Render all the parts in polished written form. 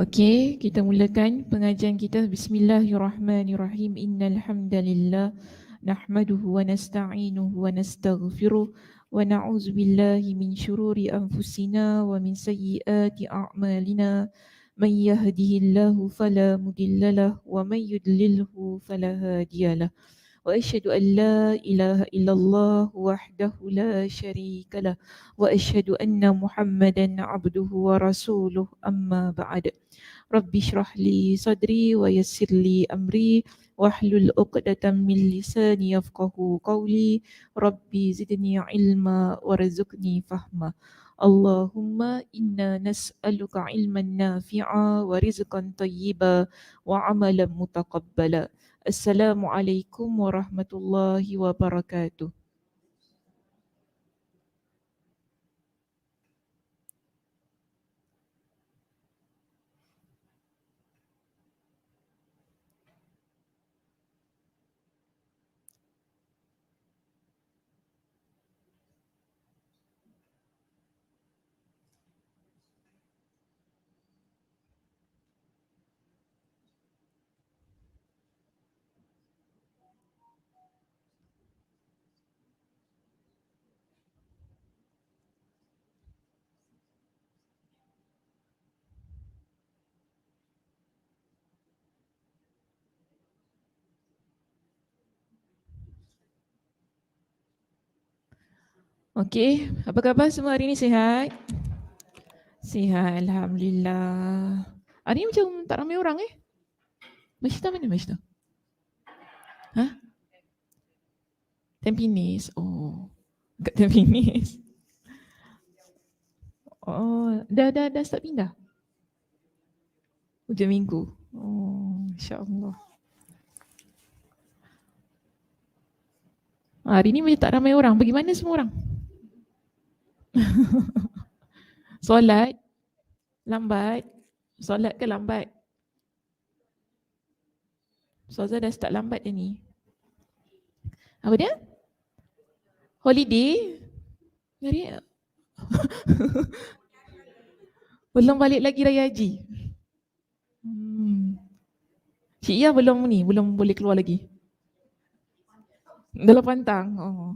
Okey, kita mulakan pengajian kita. Bismillahirrahmanirrahim. Innal hamdalillah nahmaduhu wa nasta'inuhu wa nastaghfiruh wa na'udzu billahi min shururi anfusina wa min sayyiati a'malina. Man yahdihillahu fala mudhillalah wa man yudlilhu fala hadiyalah. وأشهد أن لا إله إلا الله وحده لا شريك له وأشهد أن محمدا عبده ورسوله أما بعد رب اشرح لي صدري ويسر لي أمري واحلل عقدة من لساني يفقه قولي ربي زدني علما وارزقني فهما اللهم إنا نسألك علما نافعا ورزقا طيبا وعملا متقبلا. Assalamualaikum warahmatullahi wabarakatuh. Okey, apa khabar semua hari ini, sihat? Sihat, Alhamdulillah. Hari ni macam tak ramai orang Masjid mana Masjid? Ha? Tampines. Oh, kat Tampines. Oh, dah start pindah? Hujung minggu. Oh, insya-Allah. Hari ni macam tak ramai orang. Bagaimana semua orang? Solat lambat. Solat ke lambat? Ustazah dah start lambat dah ni. Apa dia? Holiday? Hari belum balik lagi raya haji. Cik Ia belum boleh keluar lagi. Dalam pantang. Oh.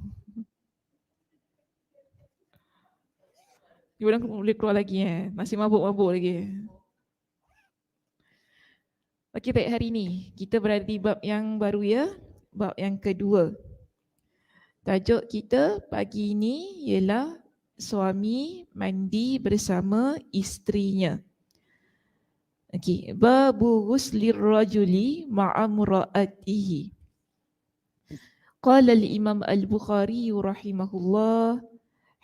Dia belum boleh keluar lagi Masih mabuk-mabuk lagi. Okey, baik, hari ni kita berada di bab yang baru bab yang kedua. Tajuk kita pagi ini ialah suami mandi bersama isterinya. Okey, babu ghuslir rajuli ma'a mura'atihi. Qala al-Imam al-Bukhari rahimahullah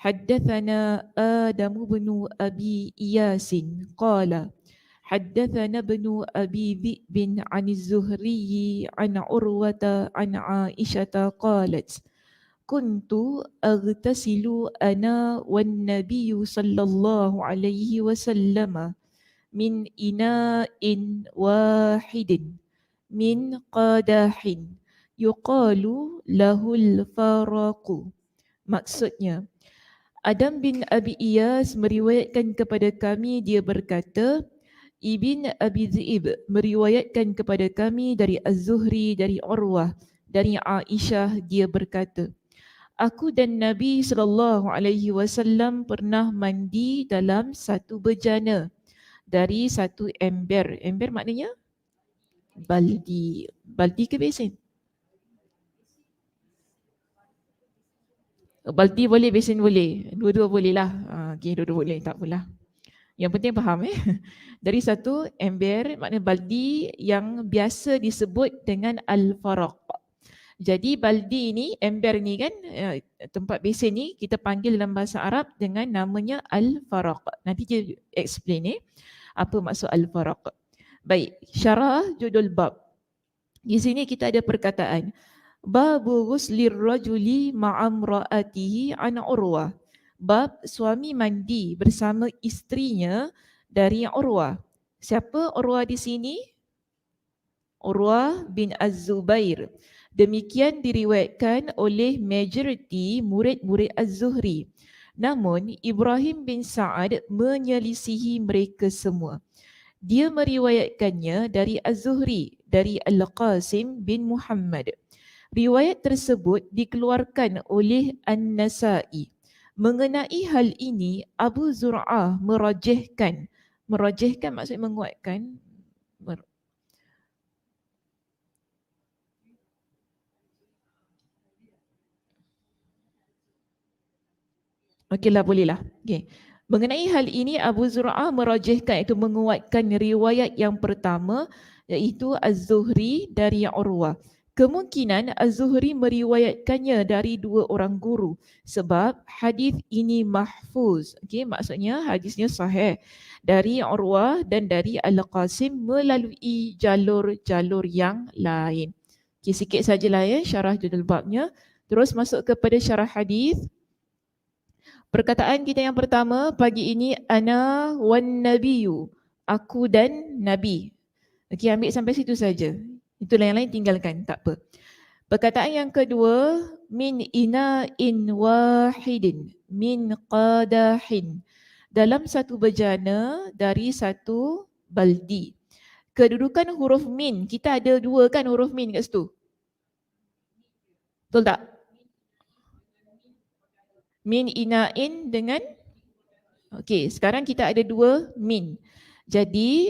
haddathana Adam bin Abi Iyas qala حدثنا ابن أبي ذئب عن الزهري عن عروة عن عائشة قالت كنت أغتسل أنا والنبي صلى الله عليه وسلم من إناء واحد من قدح يقال له الفرق. Maksudnya, Adam bin Abi Iyas meriwayatkan kepada kami, dia berkata, Ibn Abi Zi'ib meriwayatkan kepada kami dari Az-Zuhri, dari Urwah, dari Aisyah, dia berkata, aku dan Nabi SAW pernah mandi dalam satu bejana dari satu ember. Ember maknanya baldi. Baldi ke besin? Baldi boleh, besin boleh. Dua-dua boleh lah. Okay, dua-dua boleh, tak apalah. Yang penting faham Dari satu ember, maknanya baldi yang biasa disebut dengan al-faraq. Jadi baldi ni, ember ni kan, tempat besin ni kita panggil dalam bahasa Arab dengan namanya al-faraq. Nanti dia explain apa maksud al-faraq. Baik, syarah judul bab. Di sini kita ada perkataan babu ghuslir rajuli ma'amra'atihi an Urwah. Bab suami mandi bersama isterinya dari Urwah. Siapa Urwah di sini? Urwah bin Az-Zubair. Demikian diriwayatkan oleh majoriti murid-murid Az-Zuhri. Namun Ibrahim bin Sa'ad menyelisihi mereka semua. Dia meriwayatkannya dari Az-Zuhri, dari Al-Qasim bin Muhammad. Riwayat tersebut dikeluarkan oleh An-Nasa'i. Mengenai hal ini, Abu Zur'ah merajihkan. Merajihkan maksudnya menguatkan. Okeylah, bolehlah. Okay. Mengenai hal ini, Abu Zur'ah merajihkan, itu menguatkan riwayat yang pertama, iaitu Az-Zuhri dari Urwah. Kemungkinan Az-Zuhri meriwayatkannya dari dua orang guru sebab hadis ini mahfuz. Okay, maksudnya hadisnya sahih dari Urwah dan dari Al-Qasim melalui jalur-jalur yang lain. Okay, sikit sajalah ya syarah judul babnya. Terus masuk kepada syarah hadis. Perkataan kita yang pertama pagi ini, ana wan nabiyyu, aku dan nabi. Okey, ambil sampai situ saja. Itulah, yang lain tinggalkan, tak apa. Perkataan yang kedua, min ina'in wahidin, min qadahin. Dalam satu bejana dari satu baldi. Kedudukan huruf min, kita ada dua kan huruf min kat situ? Betul tak? Min ina'in dengan, okey, sekarang kita ada dua min. Jadi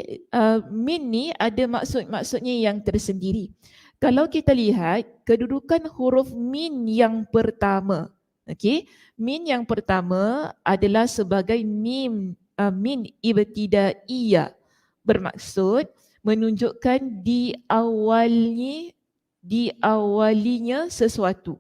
min ni ada maksudnya yang tersendiri. Kalau kita lihat kedudukan huruf min yang pertama, okey, min yang pertama adalah sebagai min ibtidaiyah, bermaksud menunjukkan diawalinya sesuatu.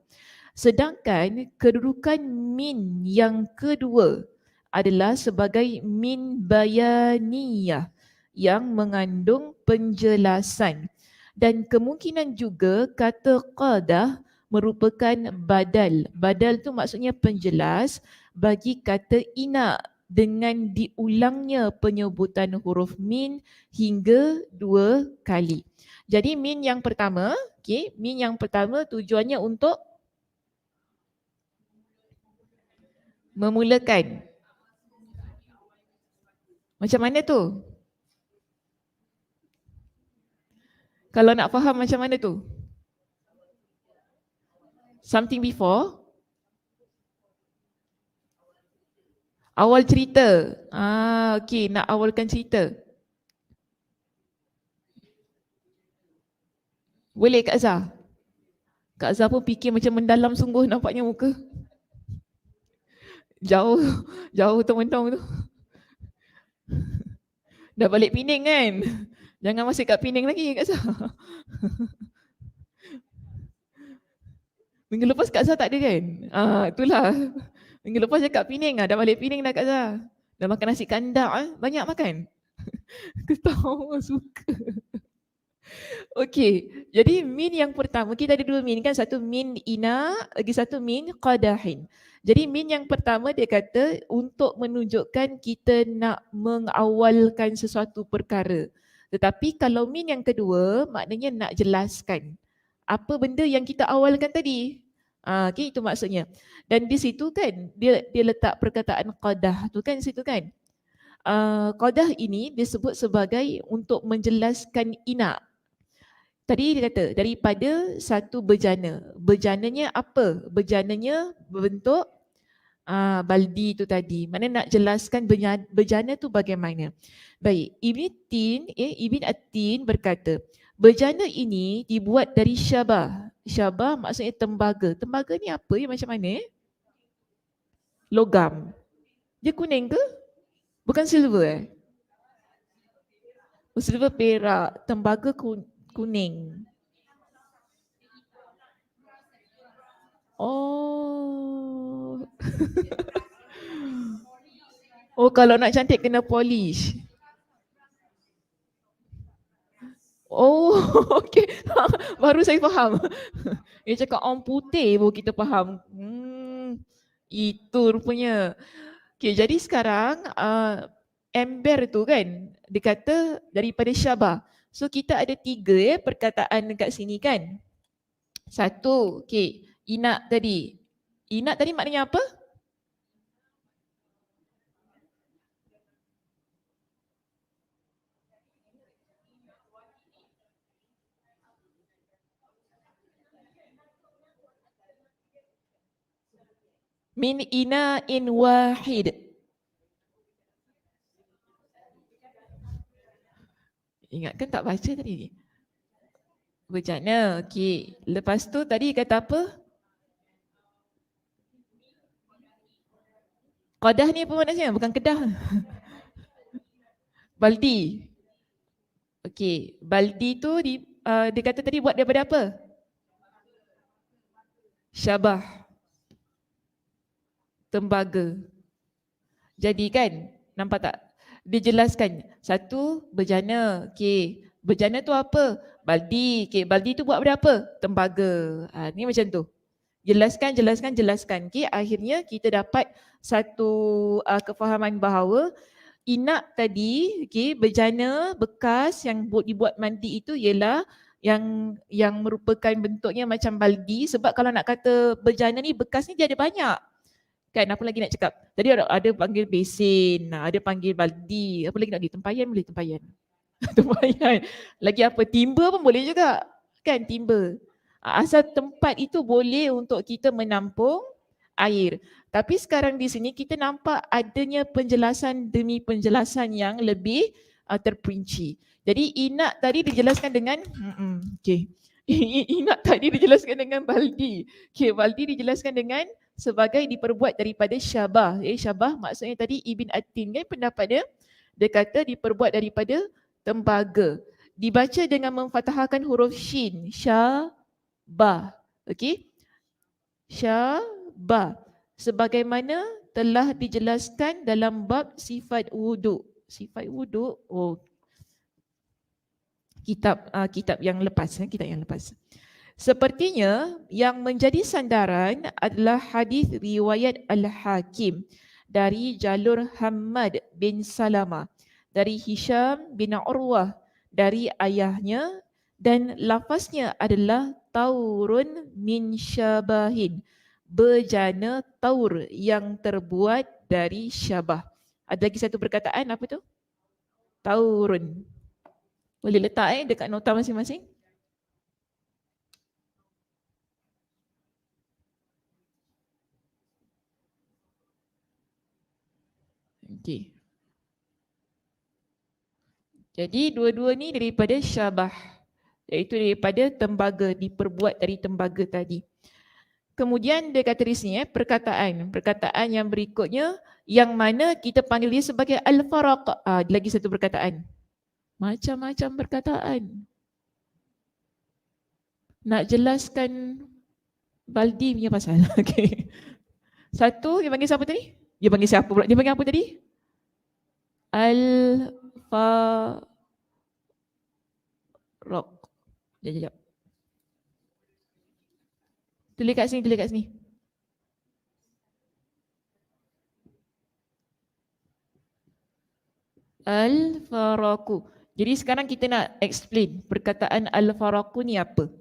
Sedangkan kedudukan min yang kedua adalah sebagai min bayaniyah yang mengandung penjelasan. Dan kemungkinan juga kata qadah merupakan badal. Badal tu maksudnya penjelas bagi kata ina dengan diulangnya penyebutan huruf min hingga 2 kali. Jadi min yang pertama, okay, min yang pertama tujuannya untuk memulakan. Macam mana tu? Kalau nak faham macam mana tu? Something before? Awal cerita. Okey, nak awalkan cerita. Boleh Kak Zah? Kak Zah pun fikir macam mendalam sungguh nampaknya muka. Jauh, jauh tementong tu. Dah balik Pening kan? Jangan masih kat Pening lagi Kak Zah. Minggu lepas Kak Zah tak ada kan? Itulah. Minggu lepas je kat Pening dah balik Pening dah Kak Zah. Dah makan nasi kandak banyak makan. Ketawa suka. Okey, jadi min yang pertama, kita ada dua min kan, satu min ina, lagi satu min qadahin. Jadi min yang pertama dia kata untuk menunjukkan kita nak mengawalkan sesuatu perkara. Tetapi kalau min yang kedua maknanya nak jelaskan apa benda yang kita awalkan tadi. Okey, itu maksudnya. Dan di situ kan dia letak perkataan qadah tu kan situ kan. Qadah ini disebut sebagai untuk menjelaskan ina. Tadi dia kata daripada satu bejana. Bejananya apa? Bejananya berbentuk baldi tu tadi. Mana nak jelaskan bejana tu bagaimana. Baik, Ibn At-Tin berkata, bejana ini dibuat dari syabah. Syabah maksudnya tembaga. Tembaga ni apa ya, macam mana? Logam. Dia kuning ke? Bukan silver silver perak. Tembaga kuning. Oh. Oh, kalau nak cantik kena polish. Oh, okey. Baru saya faham. Dia cakap orang putih baru kita faham. Itu rupanya. Okey, jadi sekarang ember tu kan, dia kata daripada syabah. So kita ada 3 perkataan dekat sini kan. Satu, okey, inak tadi. Inak tadi maknanya apa? Min ina'in wahid. Ingatkan tak baca tadi. Bejana. Okey. Lepas tu tadi kata apa? Qadah ni apa maknanya? Bukan kedah. Baldi. Okey. Baldi tu dia kata tadi buat daripada apa? Syabah. Tembaga. Jadi kan, nampak tak? Dia jelaskan. Satu, bejana. Okey. Bejana tu apa? Baldi. Okey, baldi tu buat berapa? Tembaga. Ni macam tu. Jelaskan. Okey, akhirnya kita dapat satu kefahaman bahawa inak tadi, okey, bejana bekas yang dibuat mandi itu ialah yang merupakan bentuknya macam baldi, sebab kalau nak kata bejana ni bekas ni dia ada banyak. Kan, apa lagi nak cakap? Tadi ada panggil besin, ada panggil baldi, apa lagi nak di tempayan, boleh tempayan. Tempayan. Lagi apa? Timba pun boleh juga. Kan, timba. Asal tempat itu boleh untuk kita menampung air. Tapi sekarang di sini kita nampak adanya penjelasan demi penjelasan yang lebih terperinci. Jadi inak tadi dijelaskan dengan okey. Inak tadi dijelaskan dengan baldi. Okey, baldi dijelaskan dengan sebagai diperbuat daripada syabah. Syabah maksudnya tadi Ibn Atin kan pendapat dia. Dia kata diperbuat daripada tembaga. Dibaca dengan memfathahkan huruf shin. Syabah. Okey. Syabah. Sebagaimana telah dijelaskan dalam bab sifat wuduk. Sifat wuduk. Kitab yang lepas. Sepertinya yang menjadi sandaran adalah hadis riwayat Al-Hakim dari jalur Hammad bin Salama, dari Hisham bin Urwah, dari ayahnya, dan lafaznya adalah taurun min syabahin, bejana taur yang terbuat dari syabah. Ada lagi satu perkataan, apa tu? Taurun. Boleh letak dekat nota masing-masing. Okey. Jadi dua-dua ni daripada syabah, iaitu daripada tembaga, diperbuat dari tembaga tadi. Kemudian dia kata di sini perkataan yang berikutnya yang mana kita panggil dia sebagai al-faraq. Lagi satu perkataan. Macam-macam perkataan. Nak jelaskan baldi punya pasal. Okey. Satu, dia panggil siapa tadi? Dia panggil siapa pula? Dia panggil apa tadi? Al-faraq. Sekejap. Tulis kat sini. Al-faraqu. Jadi sekarang kita nak explain perkataan al-faraqu ni apa.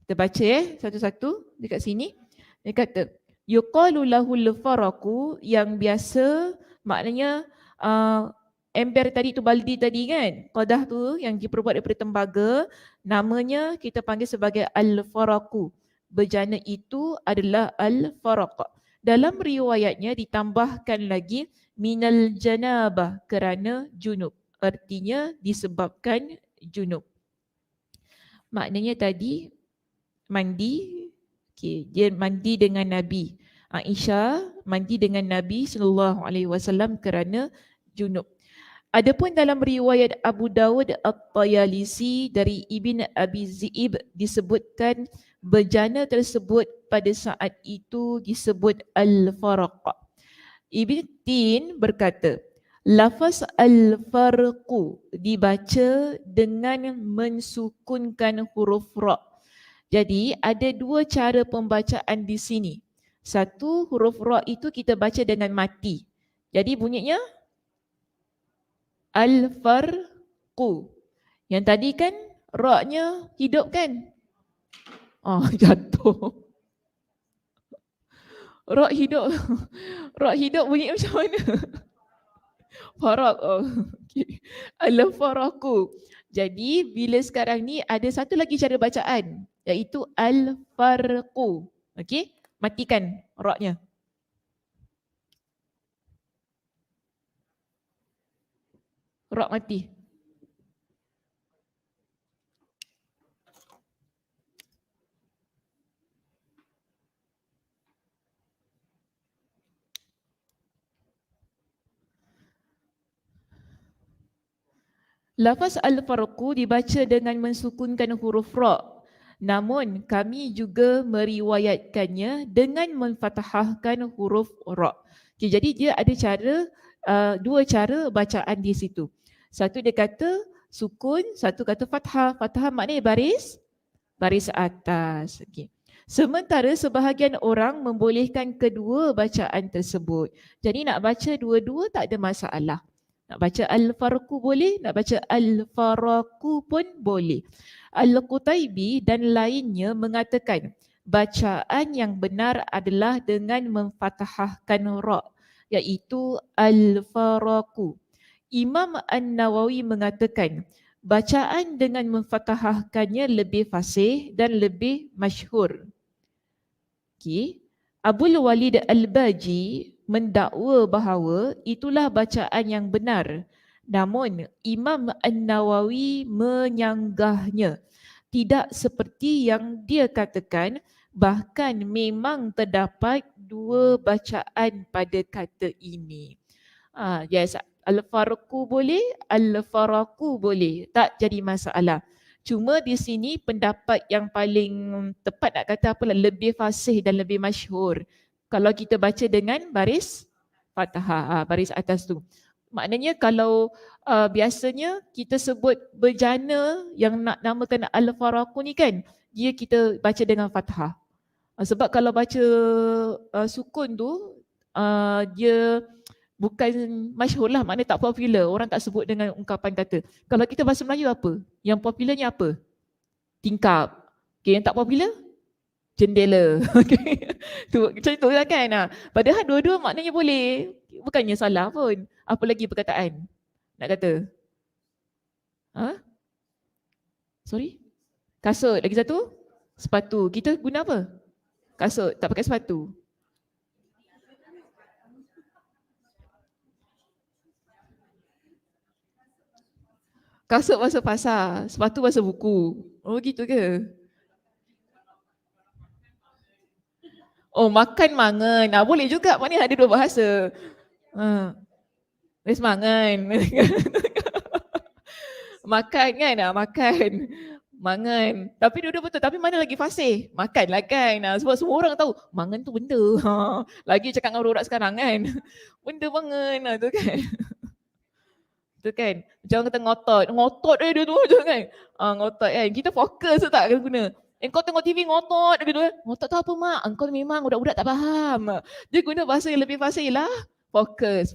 Kita baca satu-satu dekat sini. Dia kata, yuqalu lahul faraqu, yang biasa maknanya ember tadi tu, baldi tadi kan, qadah tu yang diperbuat daripada tembaga, namanya kita panggil sebagai al-faraqu. Bejana itu adalah al-faraq. Dalam riwayatnya ditambahkan lagi minal janabah, kerana junub. Artinya disebabkan junub. Maknanya tadi mandi, dia mandi dengan Nabi. Aisyah mandi dengan Nabi SAW kerana junub. Adapun dalam riwayat Abu Dawud At-Tayalisi dari Ibn Abi Zi'ib disebutkan bejana tersebut pada saat itu disebut al-faraq. Ibn Tin berkata, lafaz al-farqu dibaca dengan mensukunkan huruf ra. Jadi ada dua cara pembacaan di sini. Satu, huruf ra itu kita baca dengan mati. Jadi bunyinya al-farqu. Yang tadi kan ra-nya hidup kan? Jatuh. Ra hidup. Ra hidup bunyi macam mana? Faraq. Okay. Al-faraqu. Jadi bila sekarang ni ada satu lagi cara bacaan, iaitu al-farqu. Okey? Matikan ra-nya. Ra mati. Lafaz al-farqu dibaca dengan mensukunkan huruf ra. Namun kami juga meriwayatkannya dengan memfathahkan huruf ra. Okay, jadi dia ada dua cara bacaan di situ. Satu dia kata sukun, satu kata fathah. Fathah maknanya baris atas. Okay. Sementara sebahagian orang membolehkan kedua bacaan tersebut. Jadi nak baca dua-dua tak ada masalah. Nak baca al-farqu boleh, nak baca al-faraqu pun boleh. Al-Qutaibi dan lainnya mengatakan bacaan yang benar adalah dengan memfathahkan ra, iaitu al-faraqu. Imam An-Nawawi mengatakan bacaan dengan memfathahkannya lebih fasih dan lebih masyhur. Okay. Abul Walid Al-Baji mendakwa bahawa itulah bacaan yang benar. Namun Imam An-Nawawi menyanggahnya. Tidak seperti yang dia katakan, bahkan memang terdapat dua bacaan pada kata ini. Yes, al-farqu boleh, al-faraqu boleh. Tak jadi masalah. Cuma di sini pendapat yang paling tepat nak kata apalah, lebih fasih dan lebih masyhur. Kalau kita baca dengan baris fathah, baris atas tu. Maknanya kalau biasanya kita sebut bejana yang nak namakan al-faraqu ni kan, dia kita baca dengan fathah. Sebab kalau baca sukun tu, dia bukan masyhur lah, maknanya tak popular. Orang tak sebut dengan ungkapan kata. Kalau kita bahasa Melayu apa? Yang popularnya apa? Tingkap. Okay, yang tak popular? Jendela. Okay. Tu, macam tu lah kan. Padahal dua-dua maknanya boleh. Bukannya salah pun. Apa lagi perkataan nak kata? Sorry? Kasut. Lagi satu? Sepatu. Kita guna apa? Kasut. Tak pakai sepatu. Kasut bahasa pasar, sepatu bahasa buku. Oh gitu ke? Oh makan mangan. Boleh juga, maknanya ada dua bahasa. Wes mangan. Makan kan? Makan. Mangan. Tapi dua-dua betul. Tapi mana lagi fasih? Makan lah kan. Sebab semua orang tahu mangan tu benda. Lagi cakap dengan budak sekarang kan. Benda mangan tu kan. Tu kan. Macam orang kata ngotot. Ngotot dia tu macam kan. Ngotot kan. Kita fokus tu tak guna. Kau tengok TV ngotot gitu. Ngotot tu apa mak? Engkau memang budak-budak tak faham. Dia guna bahasa yang lebih fasih lah. Fokus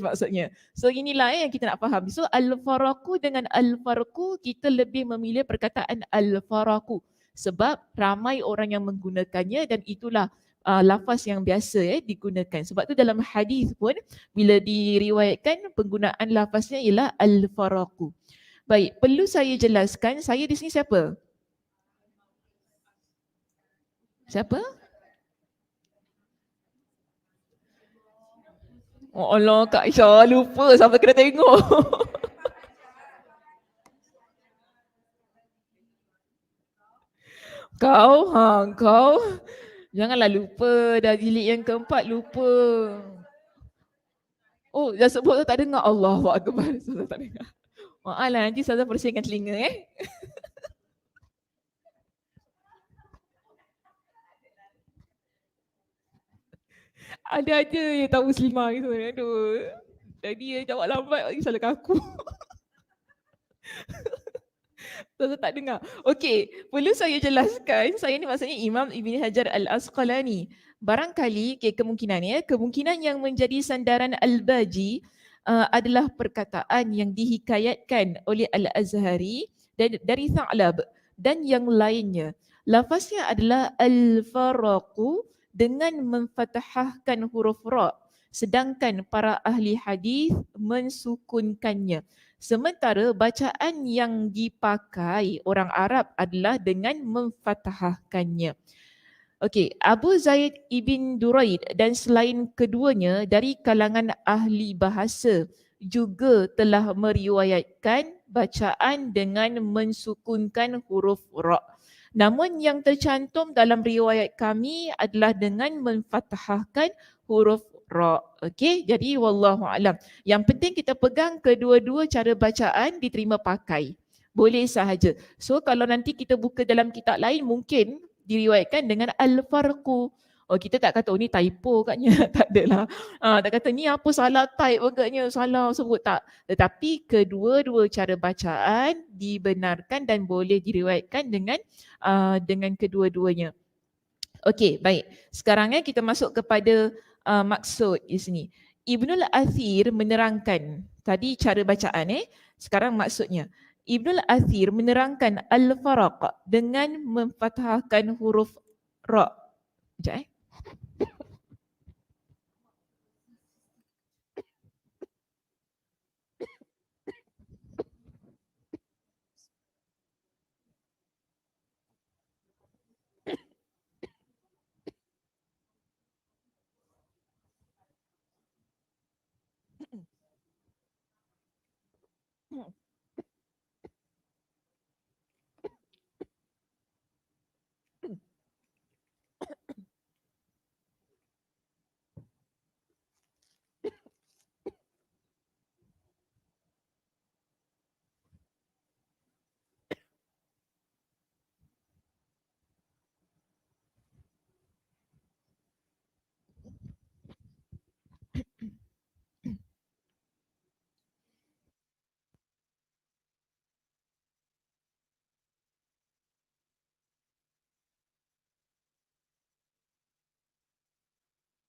maksudnya. So inilah yang kita nak faham. So al-faraqu dengan al-farqu, kita lebih memilih perkataan al-faraqu. Sebab ramai orang yang menggunakannya dan itulah lafaz yang biasa digunakan. Sebab tu dalam hadis pun bila diriwayatkan penggunaan lafaznya ialah al-faraqu. Baik, perlu saya jelaskan, saya di sini siapa? Siapa? Oh Allah, Kak Aisyah lupa sampai kena tengok. Kau janganlah lupa, dah jilid yang keempat lupa. Oh, dah sebut tu tak dengar. Allahu Akbar. Saya tak dengar. Maaflah, nanti saya bersihkan telinga Ada aja yang tahu muslimah gitu. Aduh. Tadi dia jawab lambat lagi salah aku. Saya tak dengar. Okey, perlu saya jelaskan, saya ni maksudnya Imam Ibn Hajar Al-Asqalani. Barangkali kemungkinan yang menjadi sandaran Al-Baji adalah perkataan yang dihikayatkan oleh Al-Azhari dari Tha'lab dan yang lainnya. Lafaznya adalah al-faraqu dengan memfathahkan huruf ra, sedangkan para ahli hadis mensukunkannya. Sementara bacaan yang dipakai orang Arab adalah dengan memfathahkannya. Okey, Abu Zaid ibn Duraid dan selain keduanya dari kalangan ahli bahasa juga telah meriwayatkan bacaan dengan mensukunkan huruf ra. Namun yang tercantum dalam riwayat kami adalah dengan menfathahkan huruf ra. Okey, jadi wallahu alam. Yang penting kita pegang kedua-dua cara bacaan diterima pakai. Boleh sahaja. So kalau nanti kita buka dalam kitab lain mungkin diriwayatkan dengan al-farqu. Oh kita tak kata oh ni typo katnya. Tak adalah. Tak kata ni apa salah type agaknya, salah sebut tak. Tetapi kedua-dua cara bacaan dibenarkan dan boleh diriwayatkan dengan kedua-duanya. Okey, baik. Sekarang kita masuk kepada maksud di sini. Ibnul Athir menerangkan tadi cara bacaan sekarang maksudnya. Ibnul Athir menerangkan al-faraq dengan memfathahkan huruf ra. Sekejap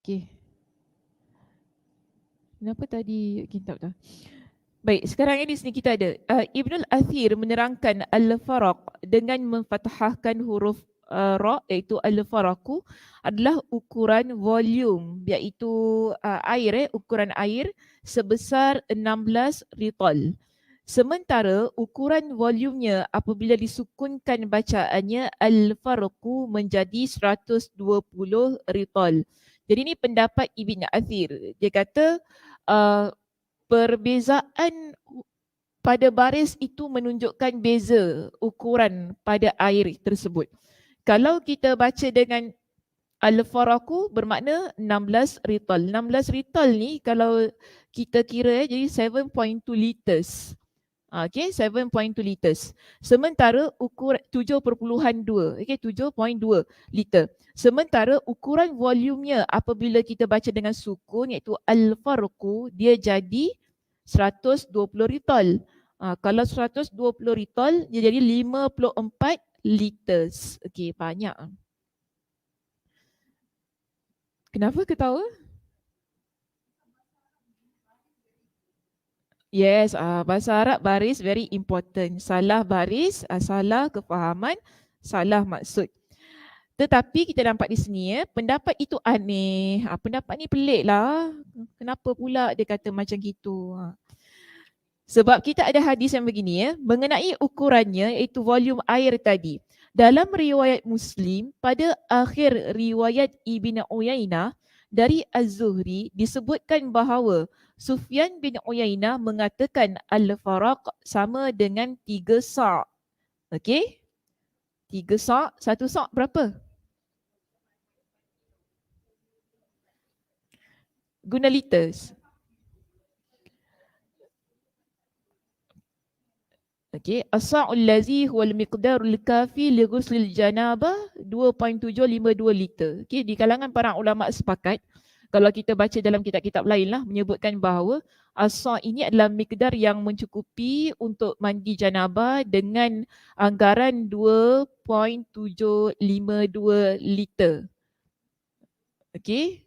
Okey. Kenapa tadi kitab dah? Baik, sekarang ini di sini kita ada Ibnul Athir menerangkan al-faraq dengan memfathahkan huruf ra iaitu al-faraqu adalah ukuran volume iaitu ukuran air sebesar 16 ritol. Sementara ukuran volumenya apabila disukunkan bacaannya al-farqu menjadi 120 ritol. Jadi ini pendapat Ibn Athir. Dia kata perbezaan pada baris itu menunjukkan beza ukuran pada air tersebut. Kalau kita baca dengan al-faraqu bermakna 16 ritol. 16 ritol ni kalau kita kira jadi 7.2 liters. Okay, 7.2 liters. Sementara ukuran 7.2, okay, 7.2 liter. Sementara ukuran volumenya apabila kita baca dengan sukun iaitu al-farqu, dia jadi 120 ritol. Kalau 120 ritol, dia jadi 54 liters. Okay, banyak. Kenapa ketawa? Yes, bahasa Arab baris very important. Salah baris, salah kefahaman, salah maksud. Tetapi kita nampak di sini pendapat itu aneh. Pendapat ni pelik lah. Kenapa pula dia kata macam gitu? Sebab kita ada hadis yang begini mengenai ukurannya iaitu volume air tadi. Dalam riwayat Muslim pada akhir riwayat Ibn Uyainah dari Az-Zuhri disebutkan bahawa Sufyan bin Uyainah mengatakan al-faraq sama dengan 3 sa'. Okey? 3 sa', 1 sa' berapa? Guna liters. Okey, as-sa'ul ladzi huwal miqdarul kafi li ghuslil janabah 2.752 liter. Okey, di kalangan para ulama sepakat kalau kita baca dalam kitab-kitab lain lah menyebutkan bahawa as-sa' ini adalah miqdar yang mencukupi untuk mandi janabah dengan anggaran 2.752 liter. Okey,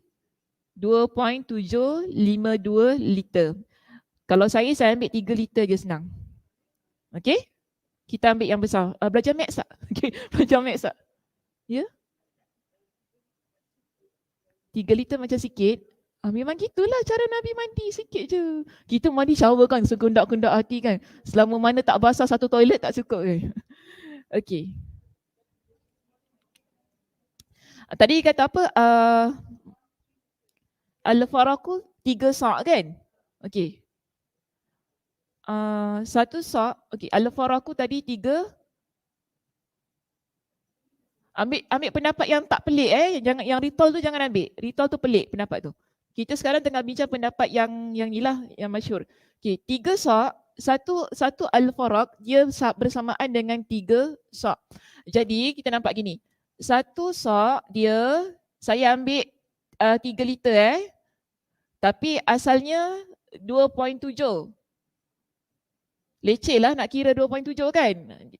2.752 liter. Kalau saya ambil 3 liter je senang. Okey? Kita ambil yang besar. Belajar maths tak? Okay. Belajar maths tak? Ya? 3 liter macam sikit. Memang gitulah cara Nabi mandi, sikit je. Kita mandi shower kan, segundak-gundak hati kan. Selama mana tak basah satu toilet tak cukup kan. Okey. Tadi kata apa? Al-faraqu 3 sa' kan? Okey. Satu sok, okey, al-faraqu tadi 3. Ambil pendapat yang tak pelik jangan yang Ritol tu jangan ambil. Ritol tu pelik pendapat tu. Kita sekarang tengah bincang pendapat yang inilah yang masyhur. Okey, 3 sok, satu al-faraq dia bersamaan dengan 3 sok. Jadi kita nampak gini. Satu sok dia saya ambil 3 liter tapi asalnya 2.7. Leceh lah nak kira 2.7 kan.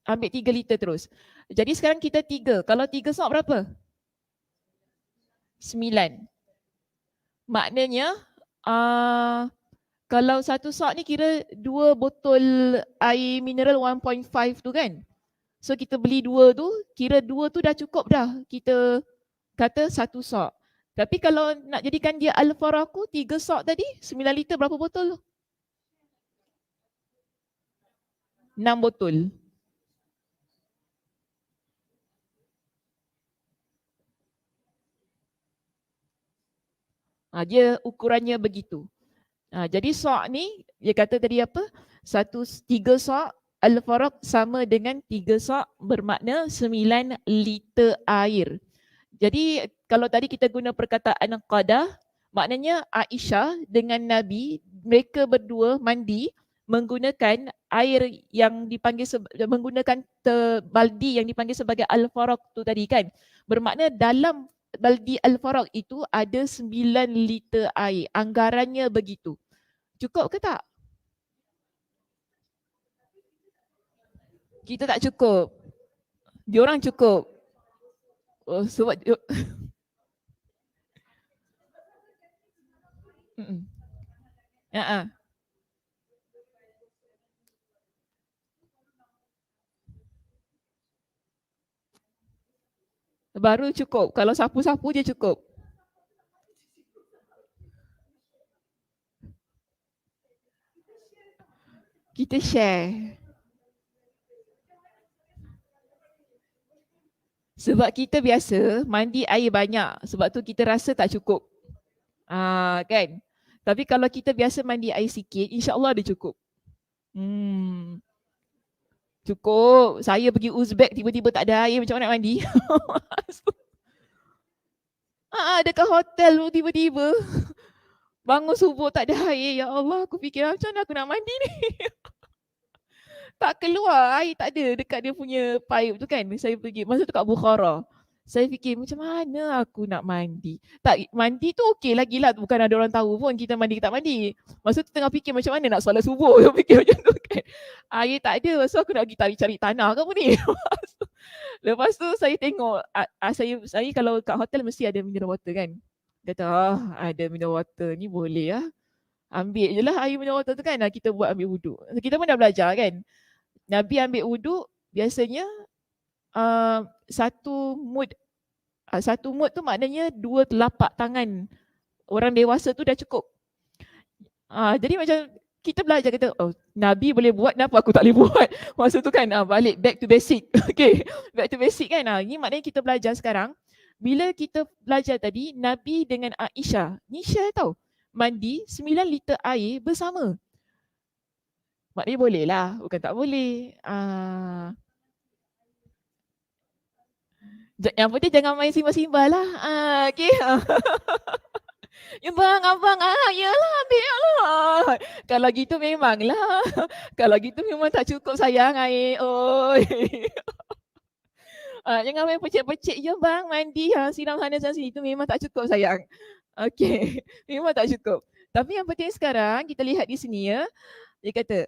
Ambil 3 liter terus. Jadi sekarang kita 3. Kalau 3 sok berapa? 9. Maknanya kalau satu sok ni kira 2 botol air mineral 1.5 tu kan. So kita beli 2 tu, kira 2 tu dah cukup dah. Kita kata satu sok. Tapi kalau nak jadikan dia al-faraqu 3 sok tadi, 9 liter berapa botol? 6 botol. Dia ukurannya begitu. Jadi sok ni, dia kata tadi apa? 3 sok al-faraq sama dengan 3 sok bermakna 9 liter air. Jadi kalau tadi kita guna perkataan qadah, maknanya Aisyah dengan Nabi, mereka berdua mandi menggunakan air yang dipanggil menggunakan baldi yang dipanggil sebagai al-faraq tu tadi kan. Bermakna dalam baldi al-faraq itu ada 9 liter air. Anggarannya begitu. Cukup ke tak? Kita tak cukup. Diorang cukup. Sebab baru cukup. Kalau sapu-sapu je cukup. Kita share. Sebab kita biasa mandi air banyak. Sebab tu kita rasa tak cukup. Kan? Tapi kalau kita biasa mandi air sikit, insya-Allah dia cukup. Cukup. Saya pergi Uzbek tiba-tiba tak ada air, macam mana nak mandi? Dekat hotel tu tiba-tiba bangun subuh tak ada air. Ya Allah, aku fikir macam mana aku nak mandi ni? Tak keluar, air tak ada dekat dia punya pipe tu kan. Saya pergi, masa tu kat Bukhara. Saya fikir macam mana aku nak mandi. Tak, mandi tu okey lagi lah. Bukan ada orang tahu pun kita mandi ke tak mandi. Masa tu tengah fikir macam mana nak solat subuh. Saya fikir macam tu kan. Air tak ada, so aku nak pergi cari tanah ke apa ni. Lepas tu saya tengok, saya kalau kat hotel mesti ada mineral water kan. Kata, ada mineral water ni boleh lah. Ambil je lah air mineral water tu kan. Kita buat ambil wuduk. Kita pun dah belajar kan. Nabi ambil wuduk biasanya satu mud tu maknanya 2 telapak tangan orang dewasa tu dah cukup. Jadi macam kita belajar kata, Nabi boleh buat, kenapa aku tak boleh buat? Masa tu kan balik back to basic. Okay, back to basic kan. Ini maknanya kita belajar sekarang. Bila kita belajar tadi, Nabi dengan Aisyah, ni share tau, mandi 9 liter air bersama. Maknanya boleh lah, bukan tak boleh. Yang penting jangan main simbal-simbal lah. Okay. Ya bang, abang, yalah ambil lah. Kalau gitu memang lah. Kalau gitu memang tak cukup sayang air. Jangan main pecik-pecik je bang, mandi siram sana sini. Itu memang tak cukup sayang. Okay, memang tak cukup. Tapi yang penting sekarang kita lihat di sini ya. Dia kata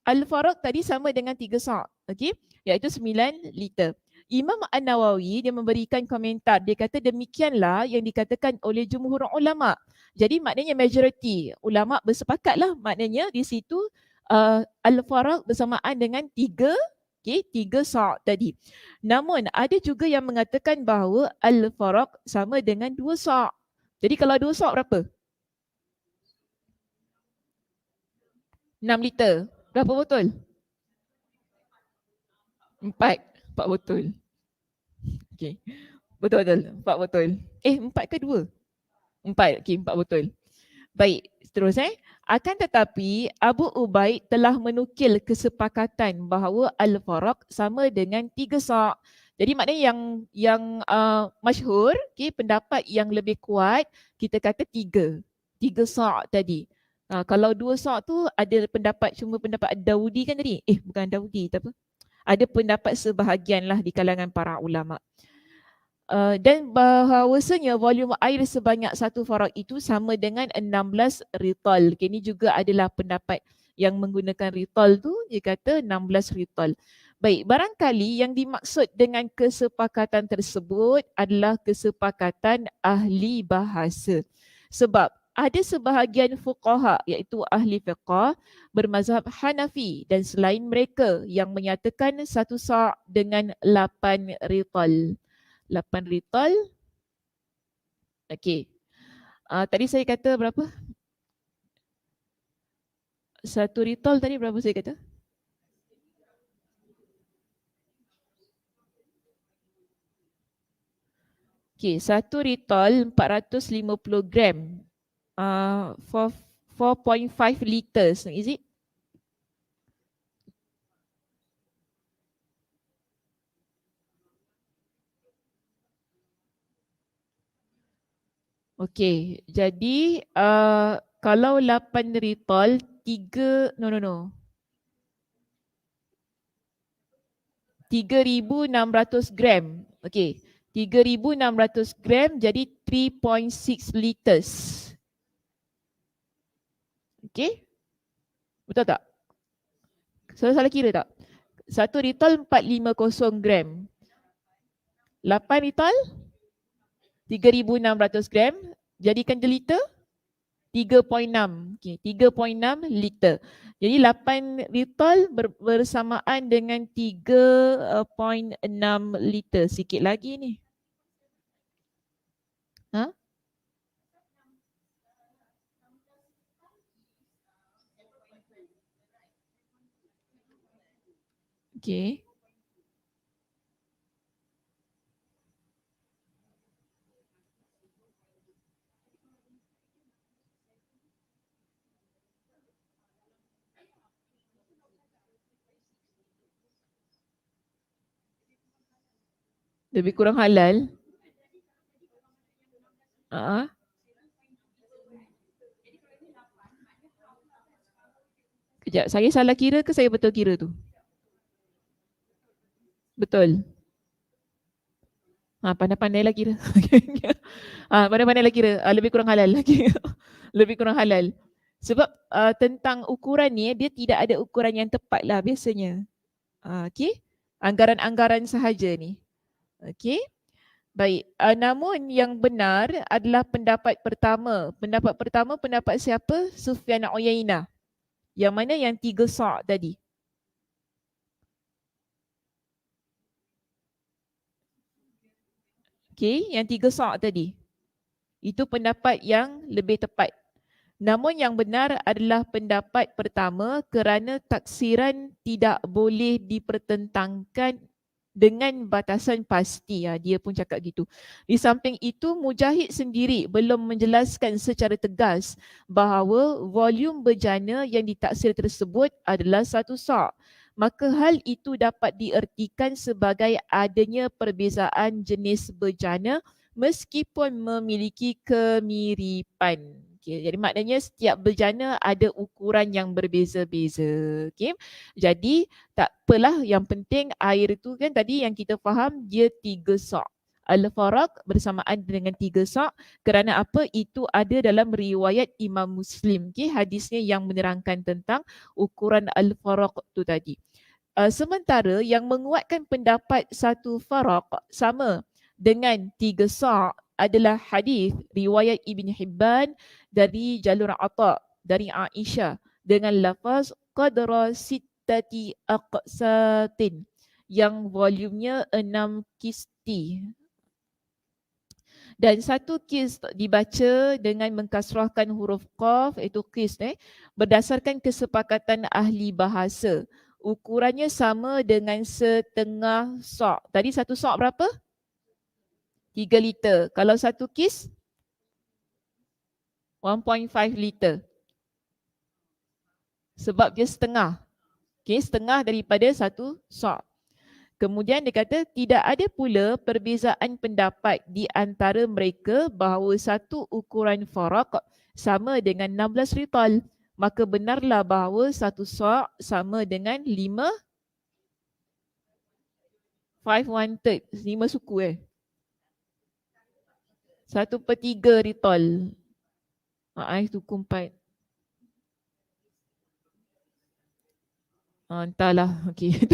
al-faraq tadi sama dengan 3 sa', okey, iaitu 9 liter. Imam An-Nawawi dia memberikan komentar, dia kata demikianlah yang dikatakan oleh jumhur ulama. Jadi maknanya majoriti ulama bersepakatlah, maknanya di situ al-faraq bersamaan dengan 3 sa' tadi. Namun ada juga yang mengatakan bahawa al-faraq sama dengan 2 sa'. Jadi kalau 2 sa' berapa? 6 liter. Berapa botol? 4 botol. Okey. Betul. 4 botol. 4 ke 2? 4. Okey, 4 botol. Baik, terus Akan tetapi Abu Ubaid telah menukil kesepakatan bahawa al-faraq sama dengan 3 sa'. Jadi maknanya yang masyhur, pendapat yang lebih kuat kita kata 3. 3 sa' tadi. Kalau 2 sa' tu ada pendapat, cuma pendapat Daudi kan tadi? Bukan Daudi, apa? Ada pendapat sebahagian lah di kalangan para ulama. Dan bahawasanya volume air sebanyak satu farak itu sama dengan 16 ritol. Ini juga adalah pendapat yang menggunakan ritol tu, dia kata 16 ritol. Baik, barangkali yang dimaksud dengan kesepakatan tersebut adalah kesepakatan ahli bahasa. Sebab ada sebahagian fuqaha iaitu ahli fiqah bermazhab Hanafi dan selain mereka yang menyatakan satu sa' dengan 8 ritol. 8 ritol. Okey. Tadi saya kata berapa? 1 ritol tadi berapa saya kata? Okey, 1 ritol 450 gram. 4.5 liters, is it? Okey, jadi kalau 8 ritol 3 no. 3,600 gram. Okey, 3,600 gram jadi 3.6 liters. Okey? Betul tak? Salah kira tak? 1 ritol 450 gram. 8 ritol 3,600 gram. Jadikan je liter 3.6. Okay, 3.6 liter. Jadi 8 ritol bersamaan dengan 3.6 liter. Sikit lagi ni. Ha? Okay. Lebih kurang halal. Kejap, saya salah kira ke saya betul kira tu? Betul. Pandai-pandailah kira. Pandai-pandailah kira. Lebih kurang halal lagi. Lebih kurang halal. Sebab tentang ukuran ni, dia tidak ada ukuran yang tepat lah biasanya. Okay. Anggaran-anggaran sahaja ni. Okay. Baik. Namun yang benar adalah pendapat pertama. Pendapat pertama pendapat siapa? Sufyan Uyainah. Yang mana yang 3 sa' tadi. Okay. Yang 3 sa' tadi. Itu pendapat yang lebih tepat. Namun yang benar adalah pendapat pertama kerana taksiran tidak boleh dipertentangkan dengan batasan pasti. Dia pun cakap gitu. Di samping itu, Mujahid sendiri belum menjelaskan secara tegas bahawa volume bejana yang ditaksir tersebut adalah satu sa'. Maka hal itu dapat diertikan sebagai adanya perbezaan jenis bejana meskipun memiliki kemiripan. Okay, jadi maknanya setiap bejana ada ukuran yang berbeza-beza. Okay. Jadi tak apalah, yang penting air itu kan tadi yang kita faham dia 3 sa'. Al-faraq bersamaan dengan 3 sa'. Kerana apa? Itu ada dalam riwayat Imam Muslim. Okay, hadisnya yang menerangkan tentang ukuran al-faraq tu tadi. Sementara yang menguatkan pendapat satu faraq sama dengan 3 sa' adalah hadis riwayat Ibn Hibban dari jalur Atha dari Aisyah dengan lafaz qadra sittati aqsatin yang volumenya 6 kisti. Dan satu kis dibaca dengan mengkasrahkan huruf qaf, itu kis berdasarkan kesepakatan ahli bahasa. Ukurannya sama dengan setengah sa'. Tadi satu sa' berapa? 3 liter. Kalau satu kis? 1.5 liter. Sebab dia setengah. Okay, setengah daripada satu sa'. Kemudian dia kata tidak ada pula perbezaan pendapat di antara mereka bahawa satu ukuran faraq sama dengan 16 rital. Maka benarlah bahawa satu sa' sama dengan 5 1/3, 5 suku 1/3 ritol. Suku 4. Entahlah. Okey.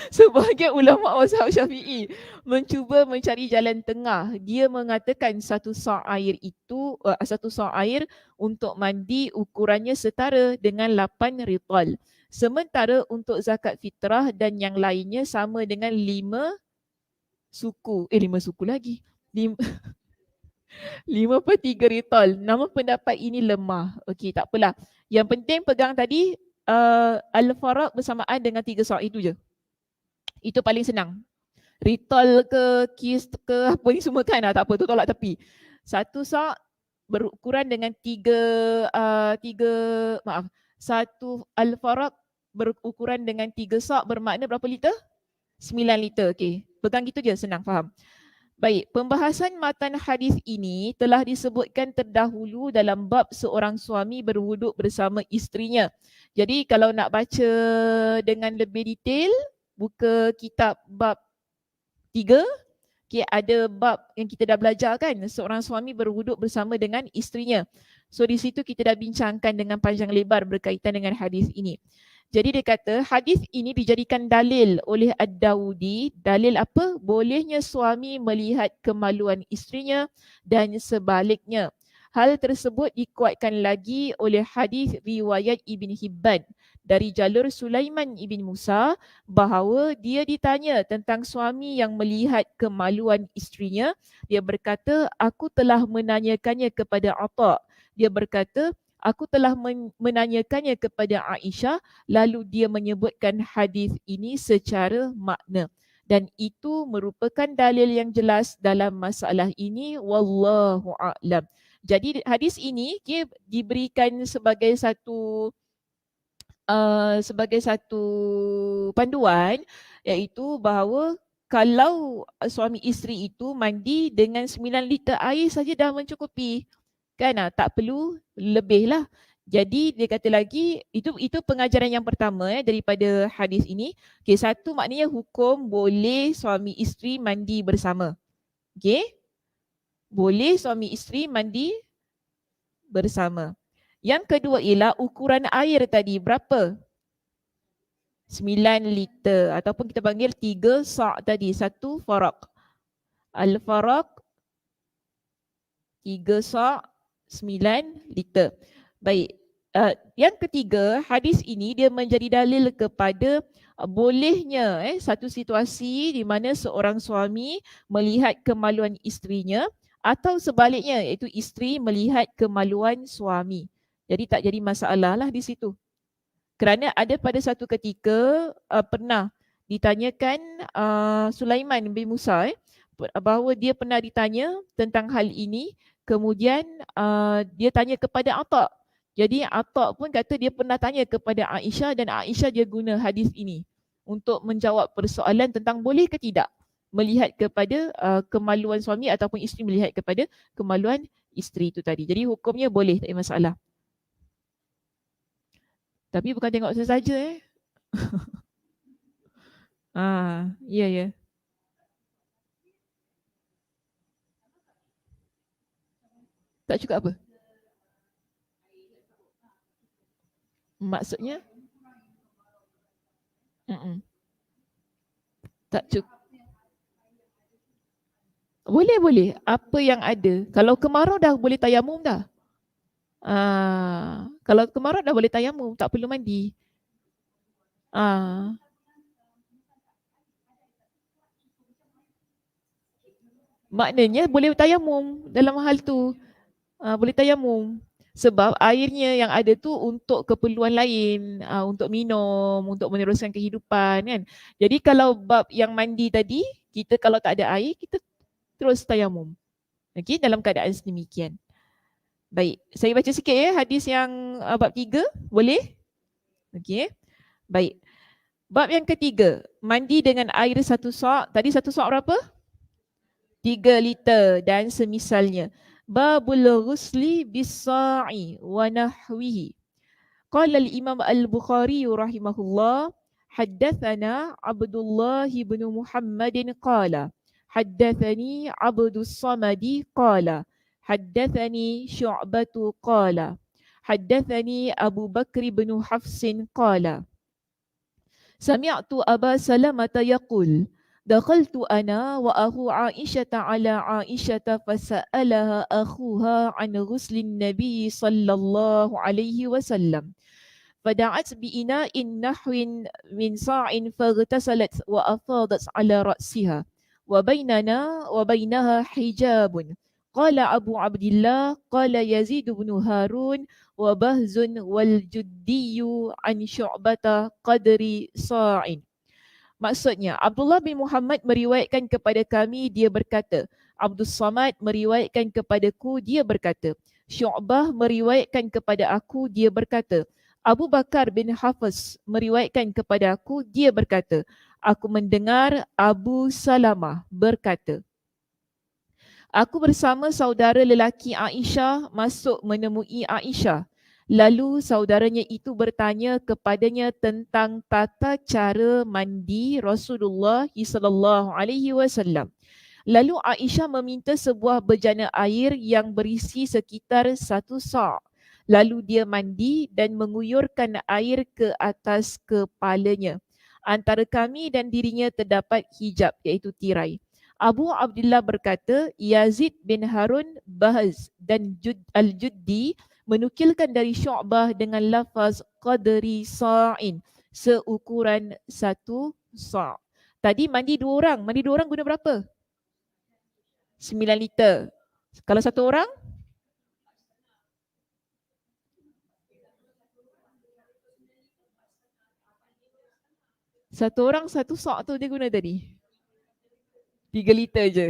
Sebahagian ulama mazhab Syafi'i mencuba mencari jalan tengah. Dia mengatakan satu sa' air itu, satu sa' air untuk mandi ukurannya setara dengan 8 ritol. Sementara untuk zakat fitrah dan yang lainnya sama dengan 5 suku. 5 suku lagi. 5/3 ritol. Nama pendapat ini lemah. Okey, tak apalah. Yang penting pegang tadi al-faraq bersamaan dengan 3 sa' itu je. Itu paling senang. Ritol ke kis ke apa ni semua kan, tak apa tu tolak tepi. Satu sa' berukuran dengan satu al-faraq berukuran dengan 3 sa' bermakna berapa liter? 9 liter. Okey. Pegang gitu je, senang faham. Baik, pembahasan matan hadis ini telah disebutkan terdahulu dalam bab seorang suami berwuduk bersama isterinya. Jadi kalau nak baca dengan lebih detail, buka kitab bab 3. Okay, ada bab yang kita dah belajar kan, seorang suami berwuduk bersama dengan isterinya. So di situ kita dah bincangkan dengan panjang lebar berkaitan dengan hadis ini. Jadi dia kata hadis ini dijadikan dalil oleh Ad-Dawudi. Dalil apa? Bolehnya suami melihat kemaluan isterinya dan sebaliknya. Hal tersebut dikuatkan lagi oleh hadis riwayat Ibn Hibban dari jalur Sulaiman Ibn Musa bahawa dia ditanya tentang suami yang melihat kemaluan isterinya. Dia berkata, aku telah menanyakannya kepada Atha. Dia berkata, aku telah menanyakannya kepada Aisyah, lalu dia menyebutkan hadis ini secara makna. Dan itu merupakan dalil yang jelas dalam masalah ini. Wallahu a'lam. Jadi hadis ini diberikan sebagai satu panduan, iaitu bahawa kalau suami isteri itu mandi dengan 9 liter air saja dah mencukupi. Kan, tak perlu lebih lah. Jadi dia kata lagi, itu pengajaran yang pertama daripada hadis ini. Okay, satu maknanya hukum boleh suami isteri mandi bersama. Okay, boleh suami isteri mandi bersama. Yang kedua ialah ukuran air tadi berapa? 9 liter ataupun kita panggil 3 sa' tadi, satu faraq. Al-faraq 3 sa' 9 liter. Baik, yang ketiga, hadis ini dia menjadi dalil kepada bolehnya satu situasi di mana seorang suami melihat kemaluan isterinya atau sebaliknya, iaitu isteri melihat kemaluan suami. Jadi tak jadi masalah lah di situ. Kerana ada pada satu ketika pernah ditanyakan Sulaiman bin Musa bahawa dia pernah ditanya tentang hal ini. Kemudian dia tanya kepada Atha. Jadi Atha pun kata dia pernah tanya kepada Aisyah dan Aisyah dia guna hadis ini untuk menjawab persoalan tentang boleh ke tidak melihat kepada kemaluan suami ataupun isteri melihat kepada kemaluan isteri itu tadi. Jadi hukumnya boleh, tak ada masalah. Tapi bukan tengok sesaja ya. Tak cukup apa? Maksudnya? Tak cukup. Boleh. Apa yang ada. Kalau kemarau dah boleh tayamum dah. Kalau kemarau dah boleh tayamum, tak perlu mandi. Maknanya boleh tayamum dalam hal tu. Boleh tayamum. Sebab airnya yang ada tu untuk keperluan lain, untuk minum, untuk meneruskan kehidupan kan. Jadi kalau bab yang mandi tadi, kita kalau tak ada air, kita terus tayamum. Okey, dalam keadaan sedemikian. Baik, saya baca sikit ya hadis yang bab 3, boleh? Okey. Baik. Bab yang ketiga, mandi dengan air 1 sa'. Tadi 1 sa' berapa? 3 liter dan semisalnya. Babul ghusli bis-sa'i wa nahwihi. Qala al-Imam al-Bukhari rahimahullah, haddatsana Abdullah bin Muhammadin qala, haddatsani Abdus Samadi qala, haddatsani Syu'batu qala, haddatsani Abu Bakr bin Hafsin qala, sami'tu Aba Salamah yaqul, dakhaltu ana wa akhu Aisyah ala Aisyah fasa'alaha akhuha an ghuslin Nabi sallallahu alaihi wasallam. فدعت بإناء نحو من صاع فاغتسلت وأفاضت على رأسها وبيننا وبينها حجاب. قال أبو عبد الله قال يزيد بن هارون وبهز والجدي عن شعبة قدر صاع. Maksudnya, Abdullah bin Muhammad meriwayatkan kepada kami, dia berkata. Abdus Samad meriwayatkan kepadaku, dia berkata. Syu'bah meriwayatkan kepada aku, dia berkata. Abu Bakar bin Hafiz meriwayatkan kepada aku, dia berkata. Aku mendengar Abu Salamah berkata. Aku bersama saudara lelaki Aisyah masuk menemui Aisyah. Lalu saudaranya itu bertanya kepadanya tentang tata cara mandi Rasulullah sallallahu alaihi wasallam. Lalu Aisyah meminta sebuah bejana air yang berisi sekitar 1 sa'. Lalu dia mandi dan menguyurkan air ke atas kepalanya. Antara kami dan dirinya terdapat hijab, iaitu tirai. Abu Abdullah berkata, Yazid bin Harun, Bahz dan Al-Juddi menukilkan dari Syu'bah dengan lafaz qadri sa'in, seukuran 1 sa'. Tadi mandi 2 orang. Mandi 2 orang guna berapa? 9 liter. Kalau 1 orang? 1 orang 1 sa' tu dia guna tadi. 3 liter je.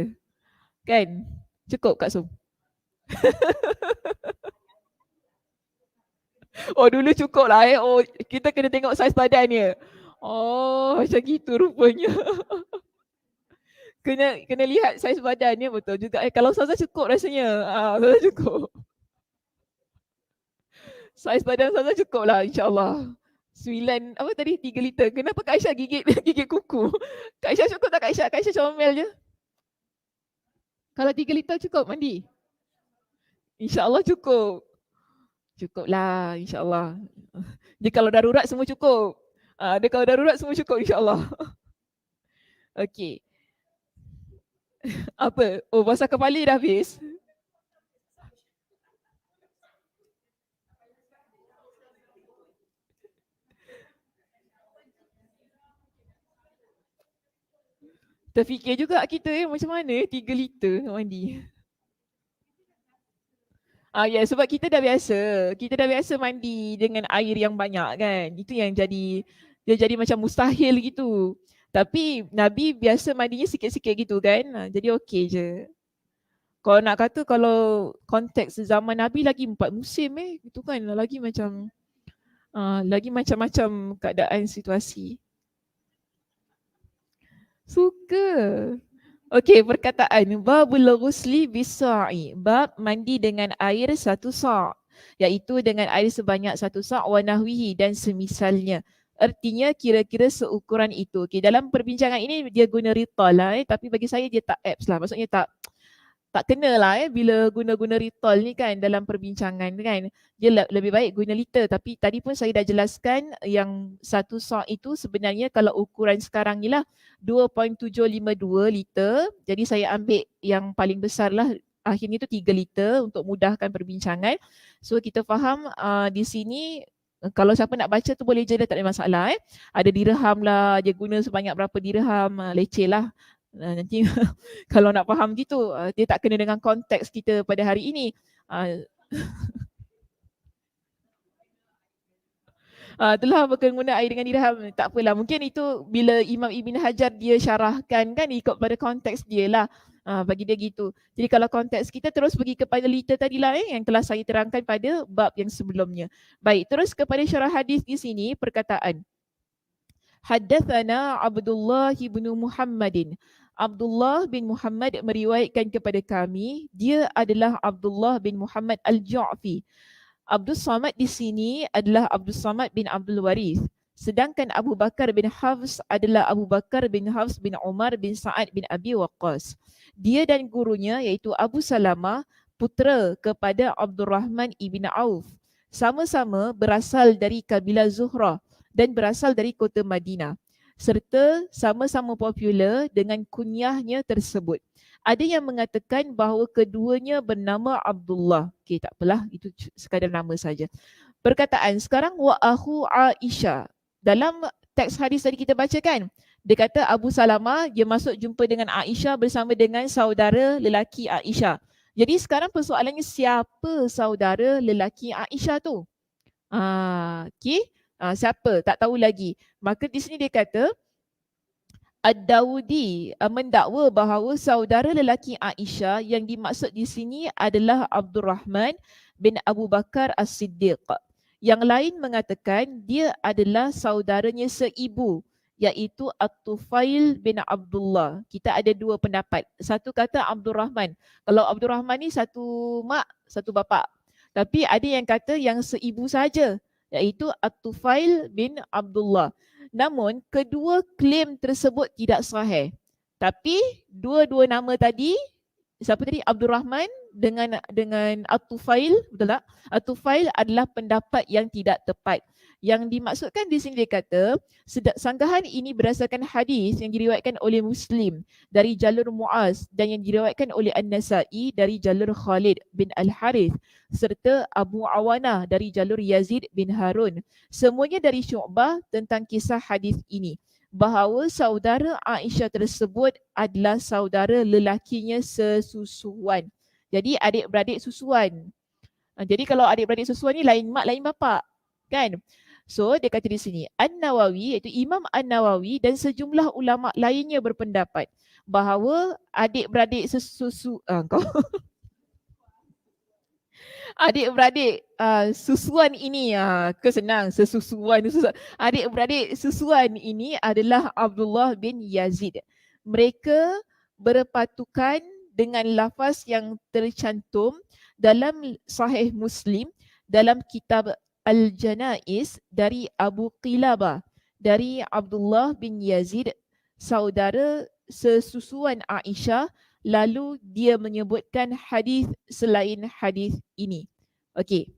Kan? Cukup Kak Sum? Oh dulu cukup lah Oh kita kena tengok saiz badan dia. Oh macam gitu rupanya. Kena lihat saiz badan dia betul juga. Kalau Ustazah cukup rasanya. Ustazah cukup. Saiz badan Ustazah cukup lah insyaAllah. 9 apa tadi 3 liter. Kenapa Kak Aisyah gigit kuku? Kak Aisyah cukup tak Kak Aisyah? Kak Aisyah comel je. Kalau 3 liter cukup mandi? InsyaAllah cukup. Cukup lah insyaAllah. Dia kalau darurat semua cukup. Dia kalau darurat semua cukup insyaAllah. Okey. Apa? Oh basah kepala dah habis? Terfikir juga kita macam mana 3 liter nak mandi. Ya sebab kita dah biasa. Kita dah biasa mandi dengan air yang banyak kan. Itu yang jadi macam mustahil gitu. Tapi Nabi biasa mandinya sikit-sikit gitu kan. Jadi okey je. Kalau nak kata kalau konteks zaman Nabi lagi 4 musim itu kan lagi macam keadaan situasi. Suka. Okey, perkataan babul ghusli bis-sa'i, bab mandi dengan air 1 sa', iaitu dengan air sebanyak 1 sa' wa nahwihi dan semisalnya. Artinya kira-kira seukuran itu. Okey, dalam perbincangan ini dia guna ritol lah tapi bagi saya dia tak apps lah. Maksudnya tak kena lah bila guna-guna ritol ni kan dalam perbincangan kan. Dia lebih baik guna liter, tapi tadi pun saya dah jelaskan yang 1 sa' itu sebenarnya kalau ukuran sekarang ni lah 2.752 liter. Jadi saya ambil yang paling besar lah, akhirnya tu 3 liter untuk mudahkan perbincangan. So kita faham di sini kalau siapa nak baca tu boleh je dah, tak ada masalah Ada dirham lah, dia guna sebanyak berapa dirham, leceh lah. Nanti kalau nak faham gitu dia tak kena dengan konteks kita pada hari ini. Itulah bukan guna air dengan dirham, tak apalah. Mungkin itu bila Imam Ibn Hajar dia syarahkan kan ikut pada konteks dia lah. Bagi dia gitu. Jadi kalau konteks kita terus pergi kepada liter tadi lah yang telah saya terangkan pada bab yang sebelumnya. Baik, terus kepada syarah hadis di sini perkataan. Haddathana Abdullah bin Muhammadin. Abdullah bin Muhammad meriwayatkan kepada kami, dia adalah Abdullah bin Muhammad Al-Ju'fi. Abdul Samad di sini adalah Abdul Samad bin Abdul Warith. Sedangkan Abu Bakar bin Hafs adalah Abu Bakar bin Hafs bin Umar bin Sa'ad bin Abi Waqqas. Dia dan gurunya iaitu Abu Salamah, putera kepada Abdul Rahman ibn Auf. Sama-sama berasal dari kabilah Zuhrah dan berasal dari kota Madinah. Serta sama-sama popular dengan kunyahnya tersebut. Ada yang mengatakan bahawa keduanya bernama Abdullah. Okey, tak apalah, itu sekadar nama saja. Perkataan sekarang wa akhu Aisyah. Dalam teks hadis tadi kita baca kan, dia kata Abu Salamah dia masuk jumpa dengan Aisyah bersama dengan saudara lelaki Aisyah. Jadi sekarang persoalannya siapa saudara lelaki Aisyah tu? Okey. Siapa? Tak tahu lagi. Maka di sini dia kata Ad-Dawudi mendakwa bahawa saudara lelaki Aisyah yang dimaksud di sini adalah Abdul Rahman bin Abu Bakar As-Siddiq. Yang lain mengatakan dia adalah saudaranya seibu, iaitu At-Tufail bin Abdullah. Kita ada dua pendapat. Satu kata Abdul Rahman. Kalau Abdul Rahman ni satu mak, satu bapa. Tapi ada yang kata yang seibu saja, iaitu At-Tufail bin Abdullah. Namun kedua klaim tersebut tidak sahih. Tapi dua-dua nama tadi, siapa tadi? Abdul Rahman dengan At-Tufail, betul tak? At-Tufail adalah pendapat yang tidak tepat. Yang dimaksudkan di sini dia kata, sanggahan ini berdasarkan hadis yang diriwayatkan oleh Muslim dari jalur Muaz dan yang diriwayatkan oleh An-Nasa'i dari jalur Khalid bin Al-Harith serta Abu Awanah dari jalur Yazid bin Harun. Semuanya dari Syu'bah tentang kisah hadis ini, bahawa saudara Aisyah tersebut adalah saudara lelakinya sesusuan. Jadi adik-beradik susuan. Jadi kalau adik-beradik susuan ni lain mak lain bapa, kan? So dia kata di sini An-Nawawi, iaitu Imam An-Nawawi dan sejumlah ulama lainnya berpendapat bahawa adik-beradik adik-beradik susuan ini kesenang sesusuan. Adik-beradik susuan ini adalah Abdullah bin Yazid. Mereka berpatukan dengan lafaz yang tercantum dalam Sahih Muslim dalam kitab Al-Janaiz dari Abu Qilabah dari Abdullah bin Yazid, saudara sesusuan Aisyah. Lalu dia menyebutkan hadis selain hadis ini. Okey.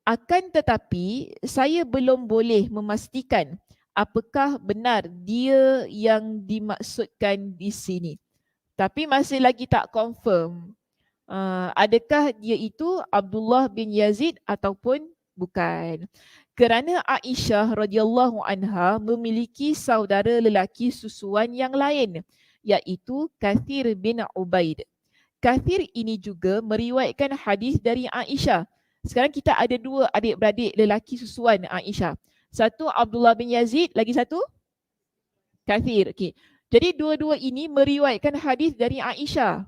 Akan tetapi saya belum boleh memastikan apakah benar dia yang dimaksudkan di sini. Tapi masih lagi tak confirm. Adakah dia itu Abdullah bin Yazid ataupun bukan. Kerana Aisyah radhiyallahu anha memiliki saudara lelaki susuan yang lain, iaitu Kathir bin Ubaid. Kathir ini juga meriwayatkan hadis dari Aisyah. Sekarang kita ada dua adik-beradik lelaki susuan Aisyah. Satu Abdullah bin Yazid, lagi satu Kathir. Okay. Jadi dua-dua ini meriwayatkan hadis dari Aisyah.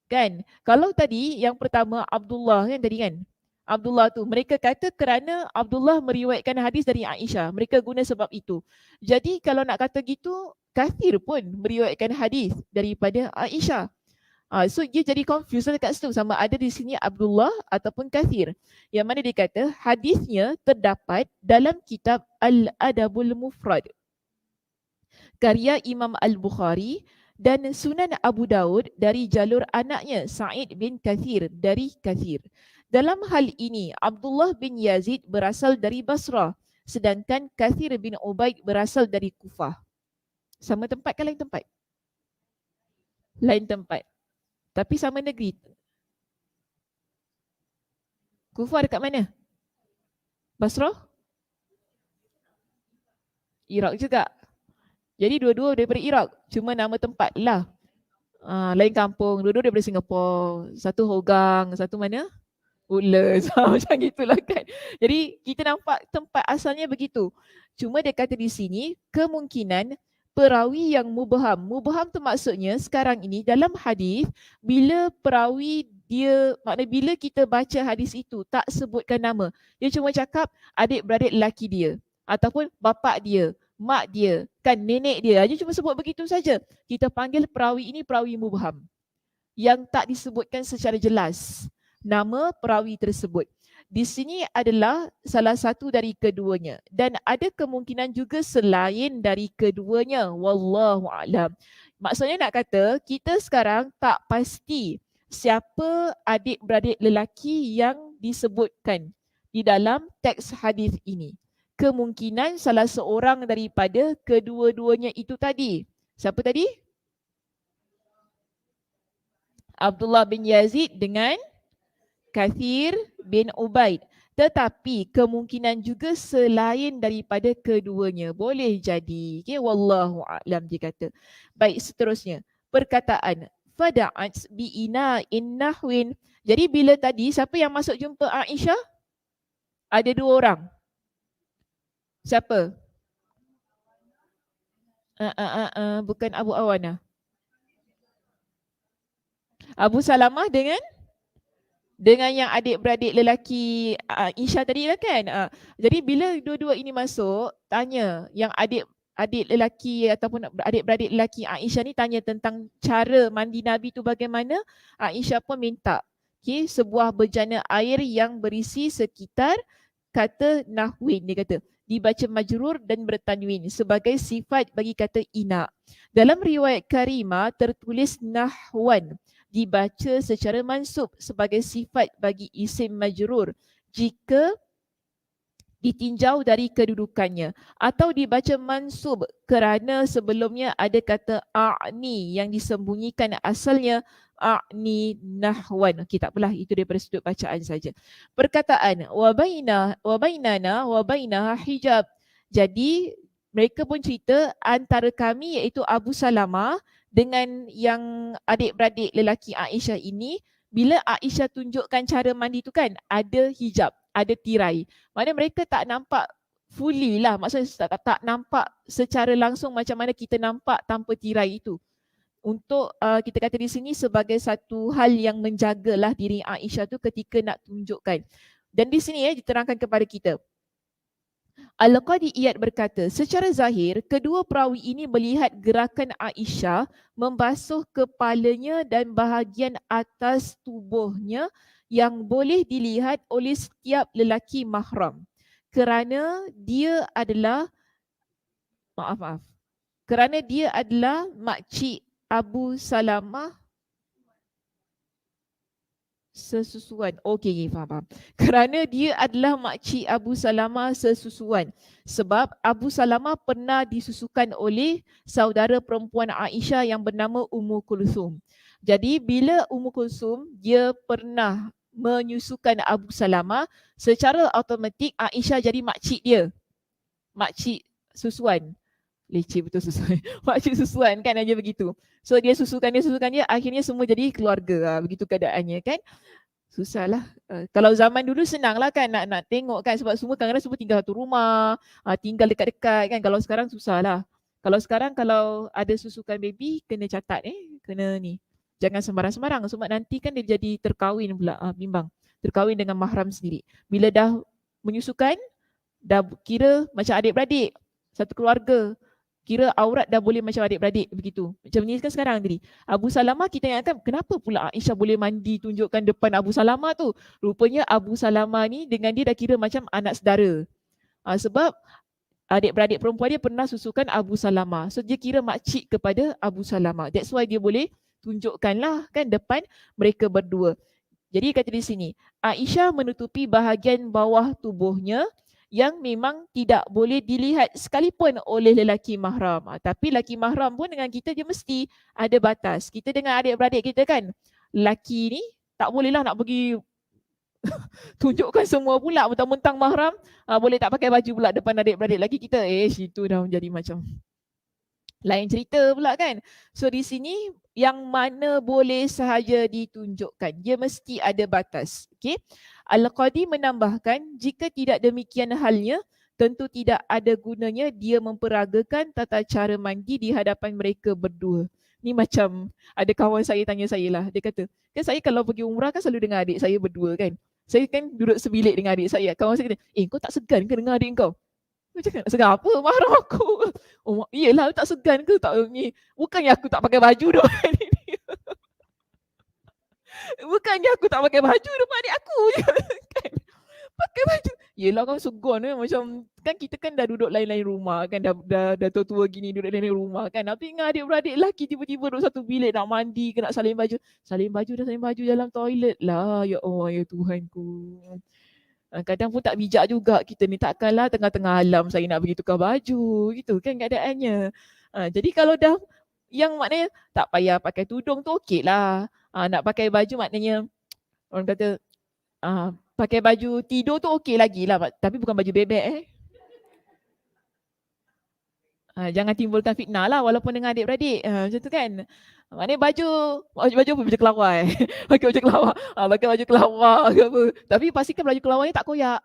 Kan? Kalau tadi yang pertama Abdullah kan tadi kan? Abdullah tu, mereka kata kerana Abdullah meriwayatkan hadis dari Aisyah. Mereka guna sebab itu. Jadi kalau nak kata gitu, Kathir pun meriwayatkan hadis daripada Aisyah. So dia jadi confused dekat situ sama ada di sini Abdullah ataupun Kathir. Yang mana dia kata hadisnya terdapat dalam kitab Al-Adabul Mufrad karya Imam Al-Bukhari dan Sunan Abu Daud dari jalur anaknya Sa'id bin Kathir dari Kathir. Dalam hal ini, Abdullah bin Yazid berasal dari Basrah, sedangkan Kathir bin Ubaid berasal dari Kufah. Sama tempat ke lain tempat? Lain tempat. Tapi sama negeri. Kufah dekat mana? Basrah? Iraq juga. Jadi dua-dua daripada Iraq. Cuma nama tempat lah. Lain kampung. Dua-dua daripada Singapura. Satu Hougang, satu mana? Woodlands. Macam gitulah kan. Jadi kita nampak tempat asalnya begitu. Cuma dia kata di sini kemungkinan perawi yang mubham. Mubham tu maksudnya sekarang ini dalam hadis, bila perawi dia, maknanya bila kita baca hadis itu tak sebutkan nama, dia cuma cakap adik-beradik lelaki dia ataupun bapa dia, mak dia, kan nenek dia, dia cuma sebut begitu saja. Kita panggil perawi ini perawi mubham, yang tak disebutkan secara jelas nama perawi tersebut. Di sini adalah salah satu dari keduanya dan ada kemungkinan juga selain dari keduanya, wallahu alam. Maksudnya nak kata kita sekarang tak pasti siapa adik-beradik lelaki yang disebutkan di dalam teks hadis ini. Kemungkinan salah seorang daripada kedua-duanya itu tadi. Siapa tadi? Abdullah bin Yazid dengan Kathir bin Ubaid. Tetapi kemungkinan juga selain daripada keduanya. Boleh jadi. Okay, wallahu a'lam dia kata. Baik, seterusnya. Perkataan fada'at bi'ina'in nahwin. Jadi bila tadi siapa yang masuk jumpa Aisyah? Ada dua orang. Siapa? Bukan Abu Awana. Abu Salamah dengan yang adik-beradik lelaki Aisyah tadi lah kan. Jadi bila dua-dua ini masuk, tanya yang adik lelaki ataupun adik-beradik lelaki Aisyah ni tanya tentang cara mandi Nabi tu bagaimana, Aisyah pun minta sebuah bejana air yang berisi sekitar kata nahwin, dia kata dibaca majrur dan bertanwin sebagai sifat bagi kata ina. Dalam riwayat Karimah tertulis nahwan, dibaca secara mansub sebagai sifat bagi isim majrur jika ditinjau dari kedudukannya, atau dibaca mansub kerana sebelumnya ada kata a'ni yang disembunyikan asalnya a'ni nahwan. Okey, tak apalah, itu daripada sudut bacaan saja. Perkataan wa bainana wa bainaha hijab. Jadi mereka pun cerita antara kami iaitu Abu Salamah dengan yang adik-beradik lelaki Aisyah ini, bila Aisyah tunjukkan cara mandi tu kan ada hijab, ada tirai. Maknanya mereka tak nampak fully lah, maksudnya tak nampak secara langsung macam mana kita nampak tanpa tirai itu. Untuk kita kata di sini sebagai satu hal yang menjagalah diri Aisyah tu ketika nak tunjukkan. Dan di sini diterangkan kepada kita. Al-Qadi Iyad berkata, secara zahir, kedua perawi ini melihat gerakan Aisyah membasuh kepalanya dan bahagian atas tubuhnya yang boleh dilihat oleh setiap lelaki mahram. Kerana dia adalah, kerana dia adalah makcik Abu Salamah sesusuan. Okey, faham. Kerana dia adalah makcik Abu Salamah sesusuan. Sebab Abu Salamah pernah disusukan oleh saudara perempuan Aisyah yang bernama Ummu Kulsum. Jadi bila Ummu Kulsum dia pernah menyusukan Abu Salamah, secara automatik Aisyah jadi makcik dia. Makcik susuan. Leceh betul susuan. Makcik susuan kan, aja begitu. So dia susukan dia, akhirnya semua jadi keluarga. Begitu keadaannya kan. Susahlah. Kalau zaman dulu senanglah kan nak tengok kan, sebab semua kadang-kadang semua tinggal satu rumah, tinggal dekat-dekat kan. Kalau sekarang susahlah. Kalau sekarang kalau ada susukan baby kena catat kena ni. Jangan sembarang-sembarang sebab nanti kan dia jadi terkahwin pula, bimbang. Terkahwin dengan mahram sendiri. Bila dah menyusukan, dah kira macam adik-beradik, satu keluarga. Kira aurat dah boleh macam adik-beradik begitu. Macam ni kan sekarang tadi. Abu Salamah kita ingatkan kenapa pula Aisyah boleh mandi tunjukkan depan Abu Salamah tu. Rupanya Abu Salamah ni dengan dia dah kira macam anak saudara. Sebab adik-beradik perempuan dia pernah susukan Abu Salamah. So dia kira makcik kepada Abu Salamah. That's why dia boleh tunjukkanlah kan depan mereka berdua. Jadi kata di sini, Aisyah menutupi bahagian bawah tubuhnya yang memang tidak boleh dilihat sekalipun oleh lelaki mahram. Tapi lelaki mahram pun dengan kita dia mesti ada batas. Kita dengan adik-beradik kita kan, lelaki ni tak bolehlah nak pergi tunjukkan semua pula mentang-mentang mahram, boleh tak pakai baju pula depan adik-beradik lagi kita. Itu dah menjadi macam lain cerita pula kan. So di sini yang mana boleh sahaja ditunjukkan, dia mesti ada batas. Okay. Al-Qadi menambahkan, jika tidak demikian halnya, tentu tidak ada gunanya dia memperagakan tata cara mandi di hadapan mereka berdua. Ni macam ada kawan saya tanya saya lah, dia kata, kan saya kalau pergi umrah kan selalu dengan adik saya berdua kan. Saya kan duduk sebilik dengan adik saya. Kawan saya kata, kau tak segan ke dengan adik kau? Aku cakap, segan apa? Mahram aku. Oh, iyalah tak segan ke? Tak, ni, bukannya aku tak pakai baju depan ni. Bukannya aku tak pakai baju depan adik aku. Kan? Pakai baju. Yelah kan segan macam kan kita kan dah duduk lain-lain rumah kan, dah tua-tua gini duduk lain-lain rumah kan. Tapi dengan adik-beradik lelaki tiba-tiba duduk satu bilik nak mandi ke nak salin baju. Salin baju dalam toilet lah. Ya Allah ya Tuhanku. Kadang pun tak bijak juga kita ni, takkanlah tengah-tengah alam saya nak pergi tukar baju gitu kan keadaannya. Jadi kalau dah yang maknanya tak payah pakai tudung tu okey lah. Nak pakai baju maknanya orang kata pakai baju tidur tu okey lagi lah, tapi bukan baju bebek jangan timbulkan fitnah lah walaupun dengan adik-beradik macam tu kan. Maknanya baju apa? Baju kelawar pakai baju kelawar, pakai baju kelawar ke apa. Tapi pastikan baju kelawarnya tak koyak.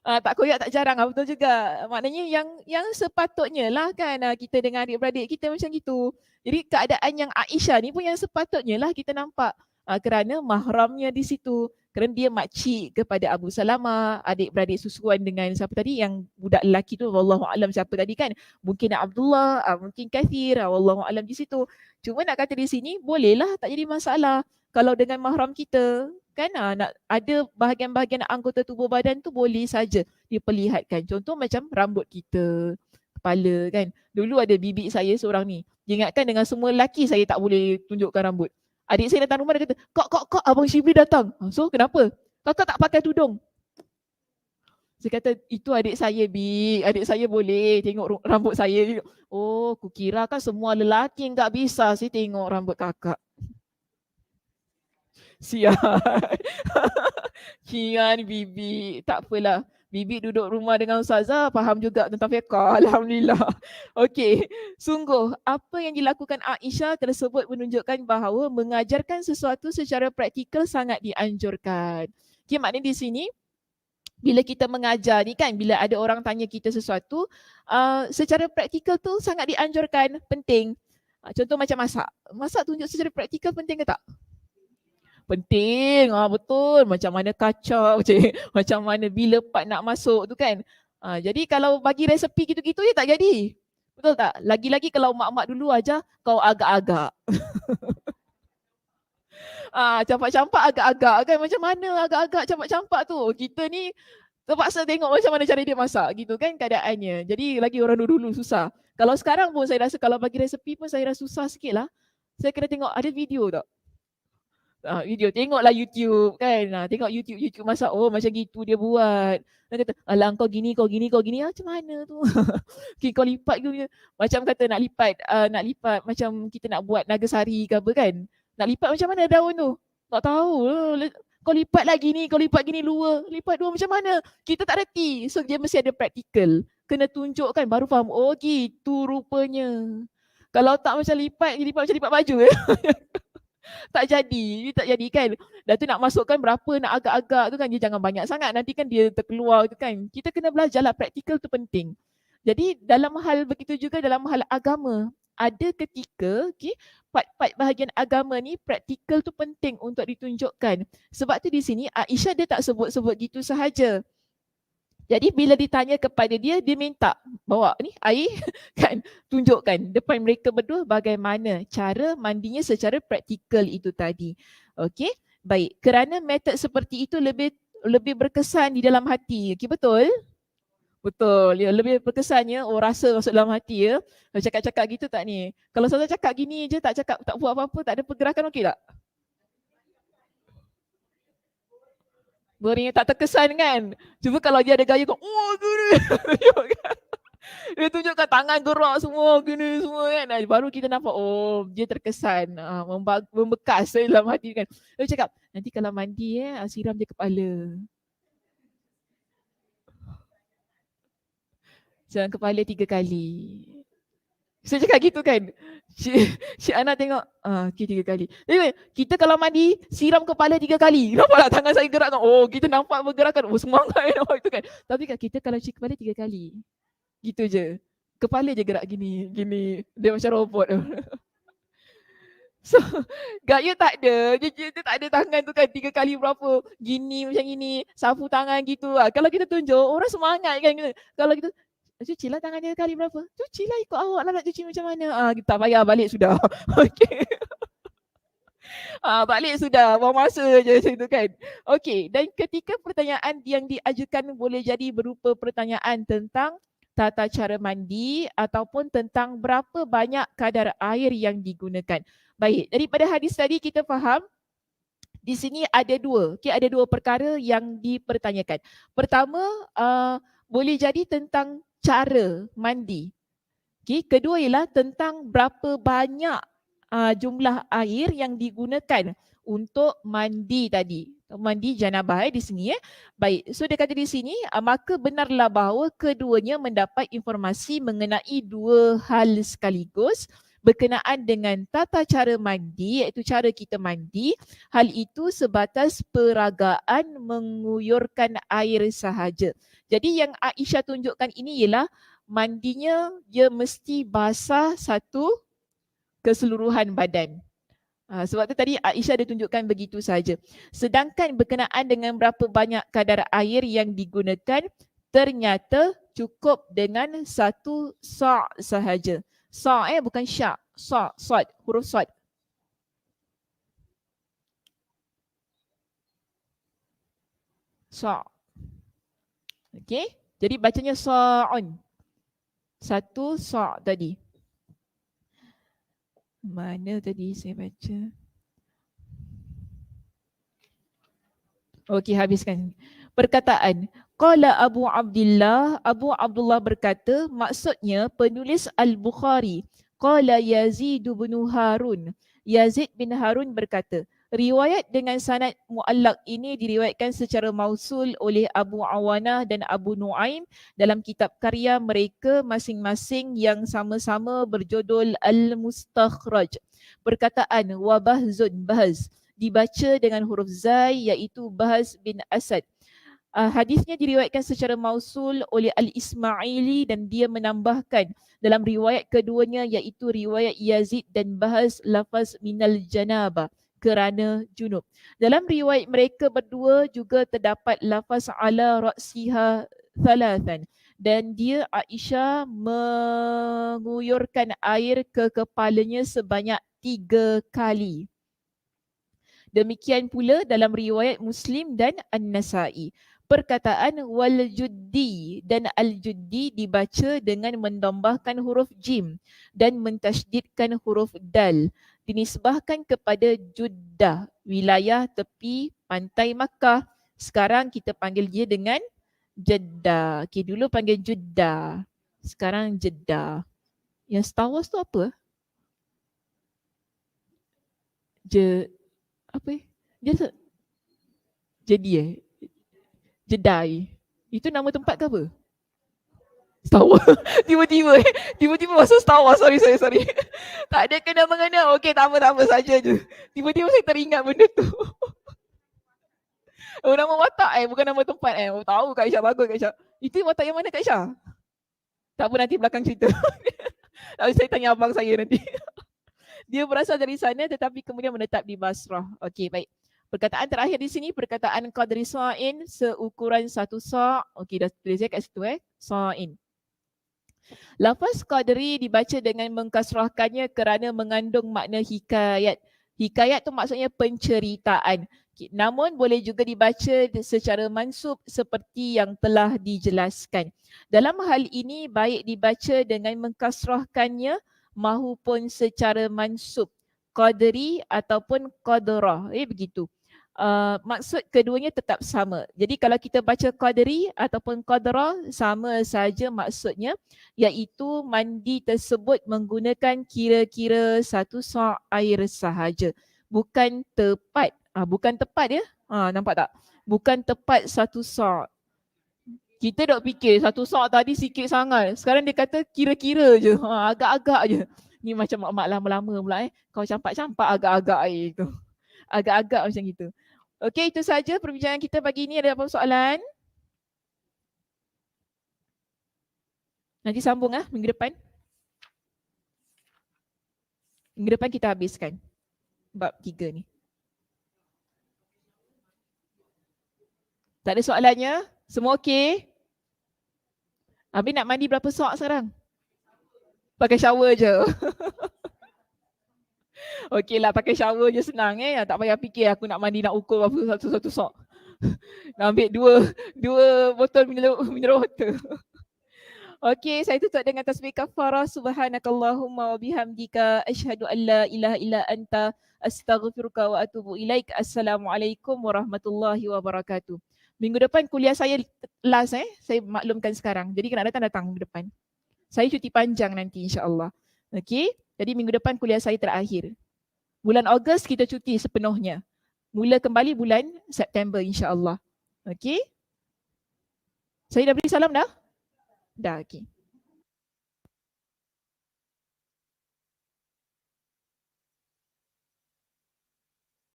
Tak koyak tak jarang betul juga. Maknanya yang sepatutnya lah kan kita dengan adik-beradik kita macam gitu. Jadi keadaan yang Aisyah ni pun yang sepatutnya lah kita nampak kerana mahramnya di situ. Kerana dia makcik kepada Abu Salamah, adik-beradik susuan dengan siapa tadi yang budak lelaki tu, wallahu alam siapa tadi kan. Mungkin Abdullah, mungkin Kathir, wallahu alam di situ. Cuma nak kata di sini bolehlah tak jadi masalah kalau dengan mahram kita kan nak ada bahagian-bahagian anggota tubuh badan tu boleh saja diperlihatkan. Contoh macam rambut kita, kepala kan. Dulu ada bibi saya seorang ni. Dia ingatkan dengan semua lelaki saya tak boleh tunjukkan rambut. Adik saya datang rumah dia kata, kak, abang Shibli datang. So kenapa? Kakak tak pakai tudung. Saya kata, itu adik saya Bi. Adik saya boleh tengok rambut saya. Oh, kukira kan semua lelaki enggak bisa sih tengok rambut kakak. Sial. Kian Bibi. Tak apalah. Bibi duduk rumah dengan Ustazah, faham juga tentang fiqah. Alhamdulillah. Okey. Sungguh, apa yang dilakukan Aisyah tersebut menunjukkan bahawa mengajarkan sesuatu secara praktikal sangat dianjurkan. Okey, maknanya di sini, bila kita mengajar ni kan, bila ada orang tanya kita sesuatu, secara praktikal tu sangat dianjurkan, penting. Contoh macam masak. Masak tunjuk secara praktikal penting ke tak? Penting, betul. Macam mana kacau, macam mana bila part nak masuk tu kan. Jadi kalau bagi resepi gitu-gitu ya tak jadi. Betul tak? Lagi-lagi kalau mak-mak dulu aja kau agak-agak. Campak-campak agak-agak kan. Macam mana agak-agak campak-campak tu? Kita ni terpaksa tengok macam mana cara dia masak gitu kan keadaannya. Jadi lagi orang dulu-dulu susah. Kalau sekarang pun saya rasa kalau bagi resepi pun saya rasa susah sikit lah. Saya kena tengok ada video tak? Video, tengoklah YouTube kan. Tengok YouTube masak, oh macam gitu dia buat. Dia kata, alah kau gini, macam mana tu? Okay, kau lipat ke? Macam kata nak lipat macam kita nak buat nagasari ke apa kan. Nak lipat macam mana daun tu? Tak tahu. Kau lipat lah gini, luar. Lipat dua macam mana? Kita tak reti. So dia mesti ada praktikal. Kena tunjukkan baru faham. Oh gitu rupanya. Kalau tak macam lipat macam lipat baju tak jadi kan. Dah tu nak masukkan berapa nak agak-agak tu kan, dia jangan banyak sangat nanti kan dia terkeluar tu kan. Kita kena belajarlah, praktikal tu penting. Jadi dalam hal begitu juga dalam hal agama, ada ketika part-part bahagian agama ni praktikal tu penting untuk ditunjukkan. Sebab tu di sini Aisyah dia tak sebut-sebut gitu sahaja. Jadi bila ditanya kepada dia, dia minta bawa ni air kan, tunjukkan depan mereka berdua bagaimana cara mandinya secara praktikal itu tadi. Okey, baik. Kerana metod seperti itu lebih berkesan di dalam hati. Okey, betul? Betul. Ya, lebih berkesannya rasa masuk dalam hati ya. Cakap-cakap gitu tak ni? Kalau saya cakap gini je tak cakap, tak buat apa-apa, tak ada pergerakan, okey tak? Boring tak terkesan kan. Cuba kalau dia ada gaya kau, oh gini. Dia tunjukkan tangan gerak semua gini semua kan. Baru kita nampak oh dia terkesan, membekas dalam hati kan. Dia cakap nanti kalau mandi siram je kepala. Siram kepala 3 kali. Saya cakap gitu kan. Si Ana tengok, okay, 3 kali. Anyway, kita kalau mandi, siram kepala 3 kali. Nampak tak tangan saya gerak tu? Oh, kita nampak bergerakan. Oh, semangat nampak itu kan. Tapi kan kita kalau cuci kepala 3 kali. Gitu je. Kepala je gerak gini, gini. Dia macam robot tu. So, gaya tak ada. Dia tak ada tangan tu kan 3 kali berapa. Gini macam gini. Sapu tangan gitu. Kalau kita tunjuk, orang semangat kan. Kalau kita, cucilah tangan dia kali berapa. Cucilah ikut awak lah nak cuci macam mana. Tak payah, balik sudah. Okay. Balik sudah. Buang masa je macam tu kan. Okay. Dan ketika pertanyaan yang diajukan boleh jadi berupa pertanyaan tentang tata cara mandi ataupun tentang berapa banyak kadar air yang digunakan. Baik, daripada hadis tadi kita faham di sini ada dua. Okay, ada dua perkara yang dipertanyakan. Pertama, boleh jadi tentang cara mandi. Okay, kedua ialah tentang berapa banyak jumlah air yang digunakan untuk mandi tadi. Mandi janabah di sini. Baik, so dia kata di sini, maka benarlah bahawa keduanya mendapat informasi mengenai dua hal sekaligus berkenaan dengan tata cara mandi, iaitu cara kita mandi. Hal itu sebatas peragaan menguyurkan air sahaja. Jadi yang Aisyah tunjukkan ini ialah mandinya dia mesti basah satu keseluruhan badan. Sebab tu tadi Aisyah dia tunjukkan begitu saja. Sedangkan berkenaan dengan berapa banyak kadar air yang digunakan, ternyata cukup dengan satu sa' sahaja. Sa' bukan syak. Sa', sad, huruf sad. Sa'. Okay. Jadi bacanya sa'un. Satu sa' tadi. Mana tadi saya baca? Okey, habiskan. Perkataan. Qala Abu Abdullah, Abu Abdullah berkata, maksudnya penulis Al-Bukhari. Qala Yazid bin Harun. Yazid bin Harun berkata, riwayat dengan sanad muallaq ini diriwayatkan secara mausul oleh Abu Awanah dan Abu Nuaim dalam kitab karya mereka masing-masing yang sama-sama berjudul Al-Mustakhraj. Perkataan wa bahzun, bahz, dibaca dengan huruf zai iaitu Bahz bin Asad. Hadisnya diriwayatkan secara mausul oleh Al-Ismaili dan dia menambahkan dalam riwayat keduanya iaitu riwayat Yazid dan Bahz lafaz minal janaba, kerana junub. Dalam riwayat mereka berdua juga terdapat lafaz ala ra'siha thalathan dan dia Aisyah menguyurkan air ke kepalanya sebanyak 3 kali. Demikian pula dalam riwayat Muslim dan An-Nasa'i. Perkataan wal-juddi dan al-juddi dibaca dengan mendambahkan huruf jim dan mentasydidkan huruf dal. Dinisbahkan kepada Juddah, wilayah tepi pantai Makkah. Sekarang kita panggil dia dengan Jeddah. Okay, dulu panggil Juddah. Sekarang Jeddah. Yang Star Wars tu apa? Apa dia jadi Jedai. Itu nama tempat ke apa? Star Wars. Tiba-tiba masuk Star Wars. Sorry. Tak ada kena-mengena. Okey, tak apa saja je. Tiba-tiba saya teringat benda tu. Oh, nama watak bukan nama tempat Oh, tahu Kak Aisyah, bagus Kak Aisyah. Itu watak yang mana Kak Aisyah? Tak apa, nanti belakang cerita. Saya tanya abang saya nanti. Dia berasal dari sana tetapi kemudian menetap di Basrah. Okey, baik. Perkataan terakhir di sini, perkataan qadri sa'in, seukuran satu sa'. Okey, dah tulis kat situ sa'in. Lafaz qadri dibaca dengan mengkasrahkannya kerana mengandung makna hikayat. Hikayat tu maksudnya penceritaan. Namun boleh juga dibaca secara mansub seperti yang telah dijelaskan. Dalam hal ini baik dibaca dengan mengkasrahkannya mahupun secara mansub. Qadri ataupun qadrah. Begitu. Maksud keduanya tetap sama. Jadi kalau kita baca qadri ataupun qadrah, sama saja maksudnya, iaitu mandi tersebut menggunakan kira-kira satu sa' air sahaja. Bukan tepat. Bukan tepat ya. Nampak tak? Bukan tepat satu sa'. Kita dok fikir satu sok tadi sikit sangat. Sekarang dia kata kira-kira je. Agak-agak je. Ni macam mak-mak lama-lama pula Kau campak-campak agak-agak tu. Agak-agak macam gitu. Okey, itu saja perbincangan kita pagi ni. Ada apa soalan? Nanti sambung minggu depan. Minggu depan kita habiskan bab 3 ni. Tak ada soalannya? Semua okey? Habis nak mandi berapa sok sekarang? Pakai shower je. Okey lah, pakai shower je senang Tak payah fikir aku nak mandi nak ukur berapa satu-satu sok. Nak ambil dua botol mineral water. Okey, saya tutup dengan tasbih kafarah. Subhanakallahumma wa bihamdika asyhadu an la ilaha illa anta astaghfiruka wa atubu ilaik. Assalamualaikum warahmatullahi wabarakatuh. Minggu depan kuliah saya last saya maklumkan sekarang. Jadi kena datang minggu depan. Saya cuti panjang nanti insya-Allah. Okey? Jadi minggu depan kuliah saya terakhir. Bulan Ogos kita cuti sepenuhnya. Mula kembali bulan September insya-Allah. Okey? Saya dah beri salam dah? Dah, okey.